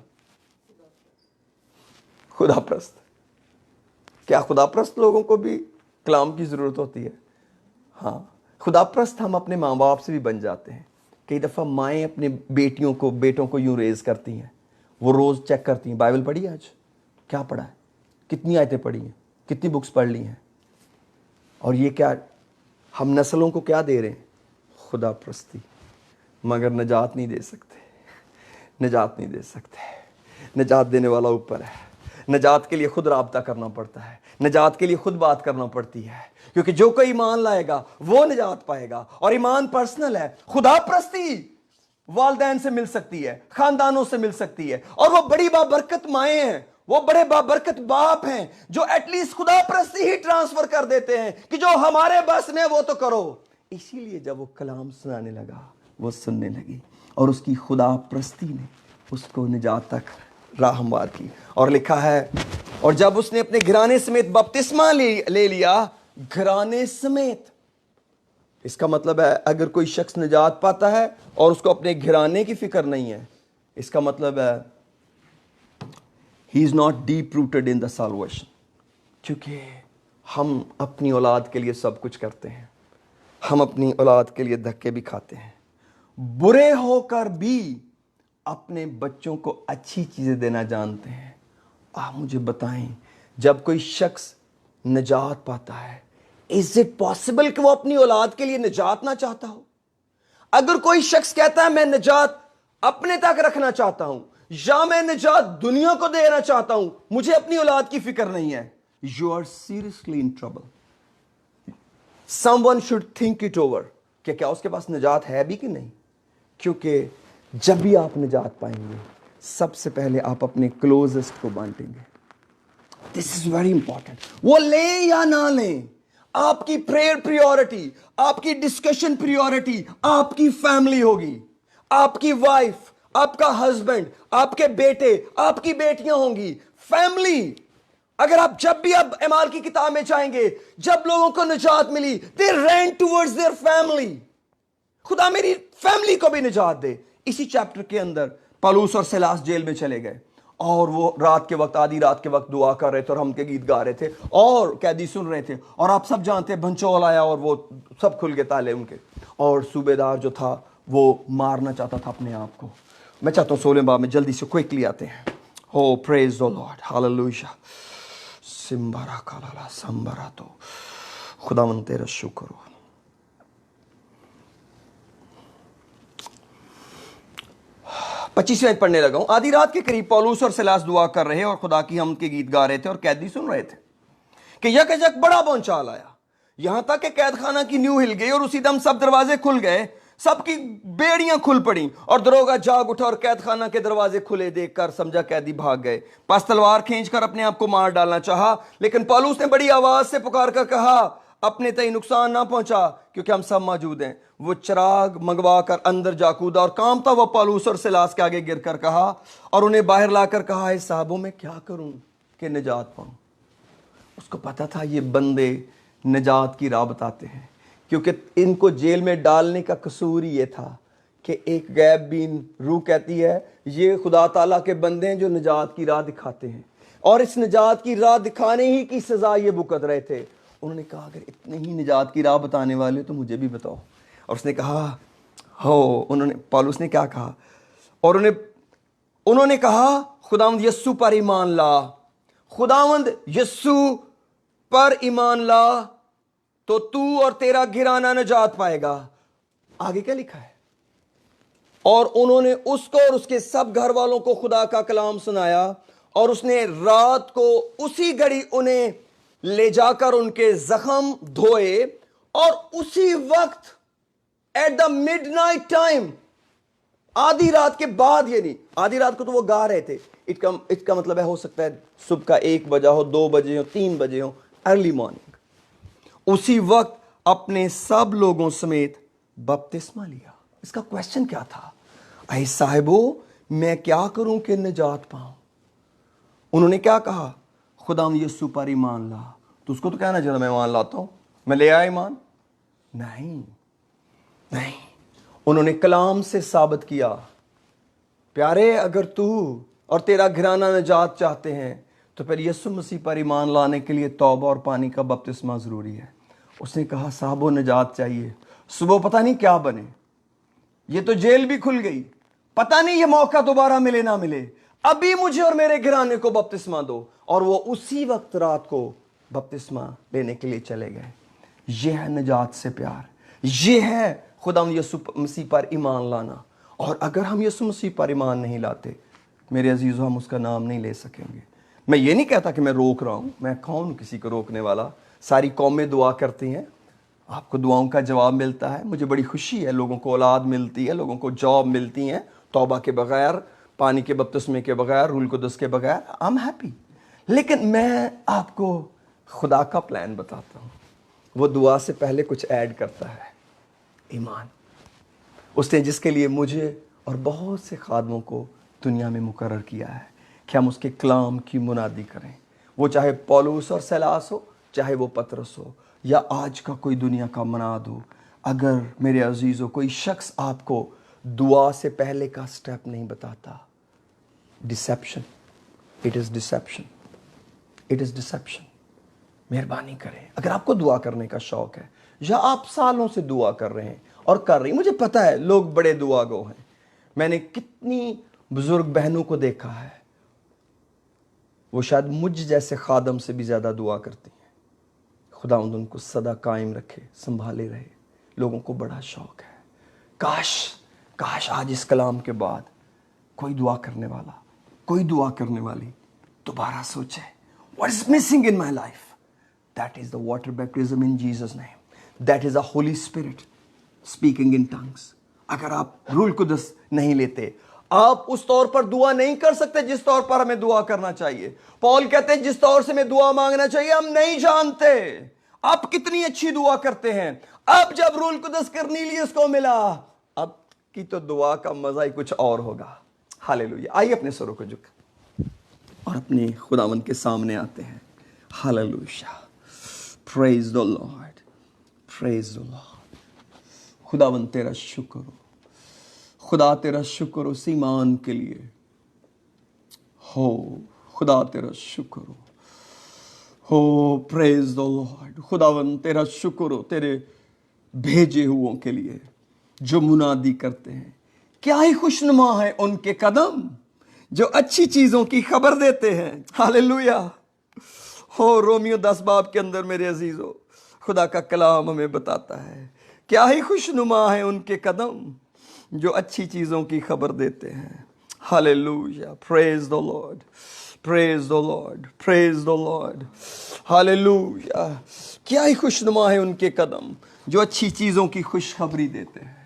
खुदाप्रस्त। क्या खुदाप्रस्त लोगों को भी कलाम की जरूरत होती है? हाँ, खुदाप्रस्त हम अपने माँ बाप से भी बन जाते हैं। कई दफ़ा माएँ अपने बेटियों को बेटों को यूं रेज करती हैं, वो रोज़ चेक करती हैं, बाइबल पढ़ी आज, क्या पढ़ा है, कितनी आयतें पढ़ी हैं, कितनी बुक्स पढ़ ली हैं। और ये क्या, हम नस्लों को क्या दे रहे हैं? खुदा प्रस्ती। मगर निजात नहीं दे सकते, निजात नहीं दे सकते। निजात देने वाला ऊपर है। निजात के लिए खुद राब्ता करना पड़ता है, निजात के लिए खुद बात करना पड़ती है, क्योंकि जो कोई ईमान लाएगा वो निजात पाएगा। और ईमान पर्सनल है। खुदा प्रस्ती वालदैन से मिल सकती है, खानदानों से मिल सकती है, और वो बड़ी बाबरकत माएँ हैं, वो बड़े बाबरकत बाप हैं जो एटलीस्ट खुदा प्रस्ती ही ट्रांसफर कर देते हैं कि जो हमारे बस में वो तो करो। इसीलिए जब वो कलाम सुनाने लगा, वो सुनने लगी, और उसकी खुदा प्रस्ती ने उसको निजात तक राह हमवार की। और लिखा है, और जब उसने अपने घराने समेत बपतिस्मा ले लिया। घराने समेत, इसका मतलब है अगर कोई शख्स निजात पाता है और उसको अपने घराने की फिक्र नहीं है, इसका मतलब है he is not deep rooted in the salvation. क्योंकि हम अपनी औलाद के लिए सब कुछ करते हैं, हम अपनी औलाद के लिए धक्के भी खाते हैं, बुरे होकर भी अपने बच्चों को अच्छी चीजें देना जानते हैं। आप मुझे बताएं, जब कोई शख्स निजात पाता है, इज इट पॉसिबल कि वो अपनी औलाद के लिए निजात ना चाहता हो? अगर कोई शख्स कहता है मैं निजात अपने तक रखना चाहता हूं, या मैं निजात दुनिया को देना चाहता हूं, मुझे अपनी औलाद की फिक्र नहीं है, you are seriously in trouble. Someone should think it over कि क्या उसके पास निजात है भी कि नहीं। क्योंकि जब भी आप निजात पाएंगे, सबसे पहले आप अपने क्लोजेस्ट को बांटेंगे। This is very important. वो लें या ना लें, आपकी प्रेयर प्रियोरिटी, आपकी डिस्कशन प्रियोरिटी आपकी फैमिली होगी। आपकी वाइफ, आपका हस्बैंड, आपके बेटे, आपकी बेटियां होंगी, फैमिली। अगर आप जब भी आप एमाल की किताब में चाहेंगे, जब लोगों को निजात मिली, दे रैन टुवर्ड्स देयर फैमिली। खुदा मेरी फैमिली को भी निजात दे। इसी चैप्टर के अंदर पौलुस और सिलास जेल में चले गए, और वो रात के वक्त, आधी रात के वक्त दुआ कर रहे थे, और हम के गीत गा रहे थे, और कैदी सुन रहे थे। और आप सब जानते हैं, भंचोल आया और वो सब खुल गए ताले उनके, और सूबेदार जो था वो मारना चाहता था अपने आप को। मैं चाहता हूँ 16 बाब में जल्दी से क्विकली आते हैं। हो प्रेज द लॉर्ड, हालेलुया। सिम्बरा काला संबरा, तो खुदावन तेरा शुक्र हो। पच्चीसवीं आयत पढ़ने लगा हूं। आधी रात के करीब पौलुस और सिलास दुआ कर रहे और खुदा की हमद के गीत गा रहे थे, और कैदी सुन रहे थे कि यकजक बड़ा भूचाल आया, यहां तक कि कैद खाना की नींव हिल गई, और उसी दम सब दरवाजे खुल गए, सबकी बेड़ियां खुल पड़ी, और दरोगा जाग उठा और कैद खाना के दरवाजे खुले देखकर समझा कैदी भाग गए। पास तलवार खींचकर अपने आप को मार डालना चाहा, लेकिन पौलुस ने बड़ी आवाज से पुकार कर कहा, अपने तय नुकसान ना पहुंचा, क्योंकि हम सब मौजूद हैं। वो चिराग मंगवा कर अंदर जा कूदा, और कांपता हुआ पौलुस और सिलास के आगे गिर कर कहा, और उन्हें बाहर लाकर कहा, इस साहबों में क्या करूं कि निजात पाऊं। उसको पता था ये बंदे निजात की राह बताते हैं, क्योंकि इनको जेल में डालने का कसूर ये था कि एक गैब बीन रूह कहती है ये खुदा ताला के बंदे हैं जो निजात की राह दिखाते हैं, और इस निजात की राह दिखाने ही की सजा ये भुगत रहे थे। उन्होंने कहा अगर इतने ही निजात की राह बताने वाले तो मुझे भी बताओ। और उसने कहा हो, उन्होंने, पौलुस ने क्या कहा, और उन्होंने कहा खुदावंद यस्सु पर ईमान ला, खुदावंद यस्सु पर ईमान ला तो तू और तेरा घराना निजात पाएगा। आगे क्या लिखा है? और उन्होंने उसको और उसके सब घर वालों को खुदा का कलाम सुनाया, और उसने रात को उसी घड़ी उन्हें ले जाकर उनके जख्म धोए, और उसी वक्त एट द मिडनाइट टाइम, आधी रात के बाद, यानी आधी रात को तो वो गा रहे थे, इसका मतलब है हो सकता है सुबह का 1 बजा हो, 2 बजे हो, 3 बजे हो, अर्ली मॉर्निंग, उसी वक्त अपने सब लोगों समेत बपतिस्मा लिया। इसका क्वेश्चन क्या था? ऐ साहिबो, मैं क्या करूं कि निजात पाऊं? उन्होंने क्या कहा? खुदाम यीशु पर ईमान ला। तो उसको तो कहना चाहिए मैं ईमान लाता हूं, मैं ले आया ईमान। नहीं, उन्होंने कलाम से साबित किया, प्यारे अगर तू और तेरा घराना निजात चाहते हैं तो फिर यीशु मसीह पर ईमान लाने के लिए तौबा और पानी का बपतिस्मा जरूरी है। उसने कहा साहबो निजात चाहिए। सुबह पता नहीं क्या बने, ये तो जेल भी खुल गई, पता नहीं ये मौका दोबारा मिले ना मिले, अभी मुझे और मेरे घराने को बपतिस्मा दो। और वो उसी वक्त रात को बपतिस्मा लेने के लिए चले गए। यह है निजात से प्यार, यह है खुदा यीशु मसीह पर ईमान लाना। और अगर हम यीशु मसीह पर ईमान नहीं लाते मेरे अजीजों, हम उसका नाम नहीं ले सकेंगे। मैं ये नहीं कहता कि मैं रोक रहा हूं, मैं कौन किसी को रोकने वाला। सारी कौमें दुआ करती हैं, आपको दुआओं का जवाब मिलता है, मुझे बड़ी खुशी है। लोगों को औलाद मिलती है, लोगों को जॉब मिलती है, तौबा के बगैर, पानी के बपतिस्मे के बगैर, रूल कुदस के बगैर। I am happy. लेकिन मैं आपको खुदा का प्लान बताता हूं। वो दुआ से पहले कुछ ऐड करता है, ईमान। उसने जिसके लिए मुझे और बहुत से खादमों को दुनिया में मुकर्रर किया है कि हम उसके कलाम की मुनादी करें। वो चाहे पौलुस और सैलास हो, चाहे वो पतरस हो, या आज का कोई दुनिया का मनाद हो। अगर मेरे अजीज़ों कोई शख्स आपको दुआ से पहले का स्टेप नहीं बताता, deception, it is deception, it is deception. मेहरबानी करें, अगर आपको दुआ करने का शौक है, या आप सालों से दुआ कर रहे हैं और कर रही, मुझे पता है लोग बड़े दुआ गो हैं। मैंने कितनी बुजुर्ग बहनों को देखा है, वो शायद मुझ जैसे खादम से भी ज़्यादा दुआ करती हैं। खुदावंद उनको सदा कायम रखे, संभाले रहे। लोगों को बड़ा शौक है। काश आज इस कलाम के बाद कोई दुआ करने वाला, कोई दुआ करने वाली दोबारा सोचे, what is missing in my life? That is the water baptism in Jesus name. That is the Holi spirit speaking in tongues. अगर आप रूल कुदस नहीं लेते, आप उस तौर पर दुआ नहीं कर सकते जिस तौर पर हमें दुआ करना चाहिए। पौल कहते हैं जिस तौर से हमें दुआ मांगना चाहिए हम नहीं जानते। आप कितनी अच्छी दुआ करते हैं। अब जब रूल कुदस करनीलियस को मिला, अब की तो दुआ का मजा ही कुछ और होगा। हालेलुया। आइए अपने सरों को झुक और अपने खुदावंद के सामने आते हैं। Hallelujah. Praise the Lord, praise the Lord. खुदावंद तेरा शुक्र हो, खुदा तेरा शुक्र हो सीमान के लिए हो, खुदा तेरा शुक्र हो, प्रेज द लॉर्ड। खुदावंद तेरा शुक्र हो तेरे भेजे हुओं के लिए जो मुनादी करते हैं। क्या ही खुशनुमा है उनके कदम जो अच्छी चीजों की खबर देते हैं। हालेलुया। हो रोमियो 10 बाब के अंदर मेरे अजीजों खुदा का कलाम हमें बताता है, क्या ही खुशनुमा है उनके कदम जो अच्छी चीजों की खबर देते हैं। Hallelujah. Praise the Lord, praise the Lord, praise the Lord. Hallelujah. क्या ही खुशनुमा है उनके कदम जो अच्छी चीजों की खुशखबरी देते हैं।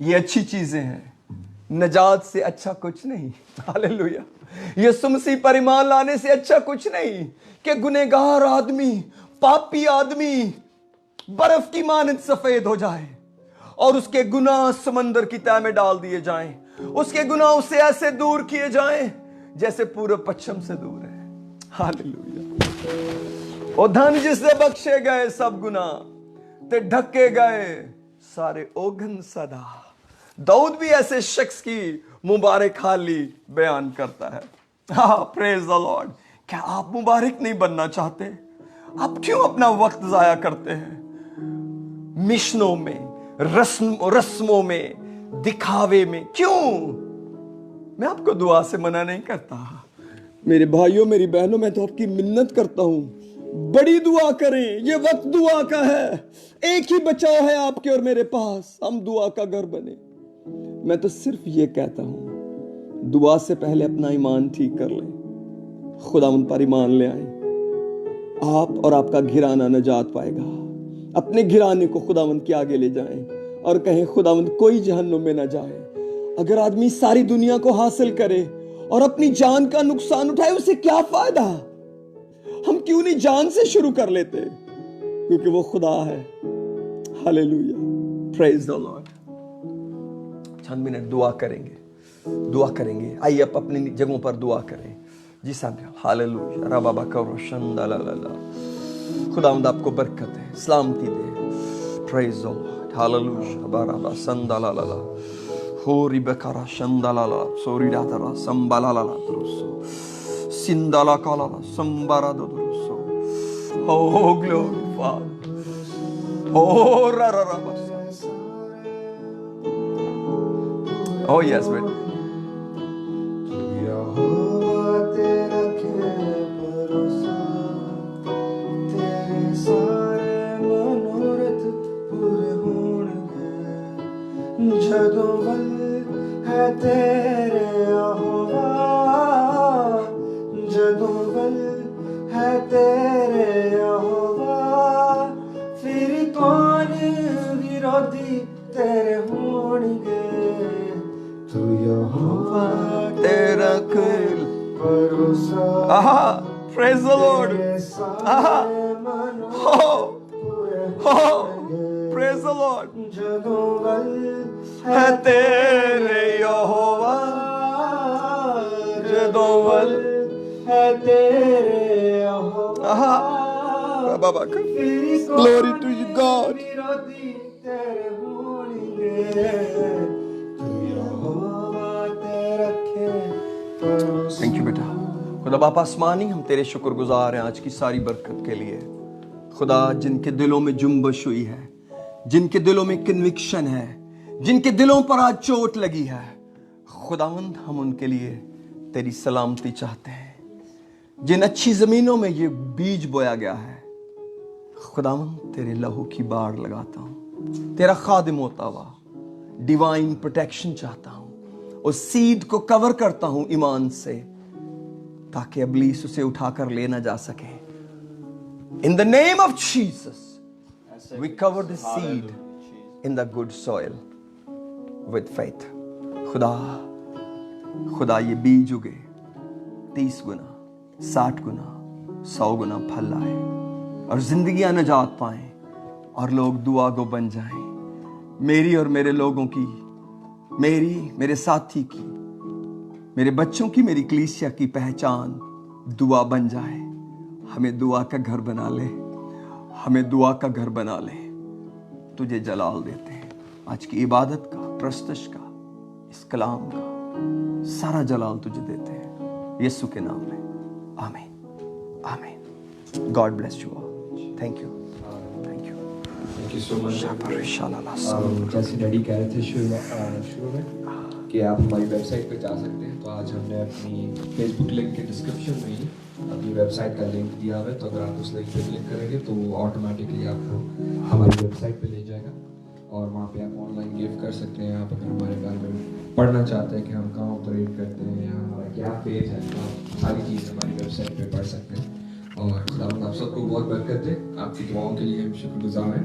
ये अच्छी चीजें हैं, नजात से अच्छा कुछ नहीं। हालेलुया। यीशु मसीह पर ईमान लाने से अच्छा कुछ नहीं कि गुनहगार आदमी, पापी आदमी बर्फ की मानद सफेद हो जाए और उसके गुनाह समंदर की तह में डाल दिए जाएं। उसके गुनाह उससे ऐसे दूर किए जाएं जैसे पूर्व पश्चिम से दूर है। हालेलुया। ओ धन जिससे बख्शे गए सब गुनाह ते ढके गए सारे ओघन सदा। दाऊद भी ऐसे शख्स की मुबारक हाली बयान करता है। हाँ, प्रेज द लॉर्ड। क्या आप मुबारक नहीं बनना चाहते? आप क्यों अपना वक्त जाया करते हैं मिशनों में, रस्मों में, दिखावे में? क्यों? मैं आपको दुआ से मना नहीं करता मेरे भाइयों, मेरी बहनों, मैं तो आपकी मिन्नत करता हूं बड़ी दुआ करें, ये वक्त दुआ का है। एक ही बचाव है आपके और मेरे पास, हम दुआ का घर बने। मैं तो सिर्फ ये कहता हूं, दुआ से पहले अपना ईमान ठीक कर लें, खुदावन पर ईमान ले आए, आप और आपका घिराना नजात पाएगा। अपने घिराने को खुदावन के आगे ले जाएं और कहें, खुदावन कोई जहन्नुम में ना जाए। अगर आदमी सारी दुनिया को हासिल करे और अपनी जान का नुकसान उठाए, उसे क्या फायदा? हम क्यों नहीं जान से शुरू कर लेते, क्योंकि वो खुदा है। Hallelujah, praise the Lord. Chand minute दुआ करेंगे। आइए आप अपनी जगहों पर दुआ करें। जी साहब, हालेलुया, रा बाबा करो शंदालाला। खुदावंद आपको बरकत है, सलामती दे। प्रेज द लॉर्ड, हालेलुया, बाराबा संदालाला, होरी बकारा शंदालाला, sorry दातरा संबालाला तुरुसो, सिंदाला कालाला संबारा तुरुसो। Oh glory Father, oh ra ra ra bas. Oh yes, wait. ਜਦੋਂ ਵੱਲ ਹੈ ਤੇਰੇ ਯਹੋਵਾ, ਜਦੋਂ ਵੱਲ ਹੈ ਤੇਰੇ ਯਹੋਵਾ, ਫਿਰ ਕੌਣ ਵਿਰੋਧੀ ਤੇਰੇ ਹੋਣਗੇ। ਤੂੰ ਯਹੋਵਾ तेरा खेल ਭਰੋਸਾ, आहा, praise the Lord, आहा, oh, oh, praise the Lord, ਜਦੋਂ ਵੱਲ है तेरे यहोवा, ਜਦੋਂ ਵੱਲ ਹੈ ਤੇਰੇ ਯਹੋਵਾ, आहा, बाबा, glory to you God. ਵਿਰੋਧੀ ਤੇਰੇ ਹੋਣਗੇ। ਤੂੰ ਯਹੋਵਾ ਤੇ ਰੱਖੇ ਭਰੋਸਾ। थैंक यू बेटा। खुदा बाप आसमानी, हम तेरे शुक्रगुजार हैं आज की सारी बरकत के लिए। खुदा, जिनके दिलों में जुम्बश हुई है, जिनके दिलों में कन्विक्शन है, जिनके दिलों पर आज चोट लगी है, खुदावंद हम उनके लिए तेरी सलामती चाहते हैं। जिन अच्छी जमीनों में ये बीज बोया गया है, खुदावंद तेरे लहू की बाढ़ लगाता हूं, तेरा खादिम होता हुआ डिवाइन प्रोटेक्शन चाहता हूं, उस सीड को कवर करता हूं ईमान से, ताकि इब्लीस उसे उठाकर ले ना जा सके। In the name of Jesus we cover the seed in the good soil with faith. खुदा ये बीज उगे 30 गुना, 60 गुना, 100 गुना फल लाए और जिंदगियां नजात पाएं और लोग दुआ गो बन जाएं। मेरी और मेरे लोगों की, मेरे साथी की, मेरे बच्चों की, मेरी कलीसिया की पहचान दुआ बन जाए। हमें दुआ का घर बना ले, हमें दुआ का घर बना ले। तुझे जलाल देते हैं। आज की इबादत का, प्रस्तश का, इस कलाम का सारा जलाल तुझे देते हैं, यीशु के नाम में, आमीन, आमीन। God bless you all. Thank you, thank you. Thank you so much. जैसे डैडी कह रहे थे शुरू में कि आप हमारी वेबसाइट पे जा सकते हैं, तो आज हमने अपनी फेसबुक लिंक के डिस्क्रिप्शन में ही अपनी वेबसाइट का लिंक दिया हुआ है। तो अगर आप उस लिंक पे क्लिक करेंगे तो वो ऑटोमेटिकली आपको हमारी वेबसाइट पे ले जाएगा और वहाँ पे आप ऑनलाइन गिव कर सकते हैं। आप अगर हमारे बारे में पढ़ना चाहते हैं कि हम कहाँ ऑपरेट करते हैं या हमारा क्या पेज है, तो आप सारी चीज़ हमारी वेबसाइट पर पढ़ सकते हैं। और खुदा आप सबको बहुत बरकत दे। आपकी दुआओं के लिए हम शुक्रगुजार हैं।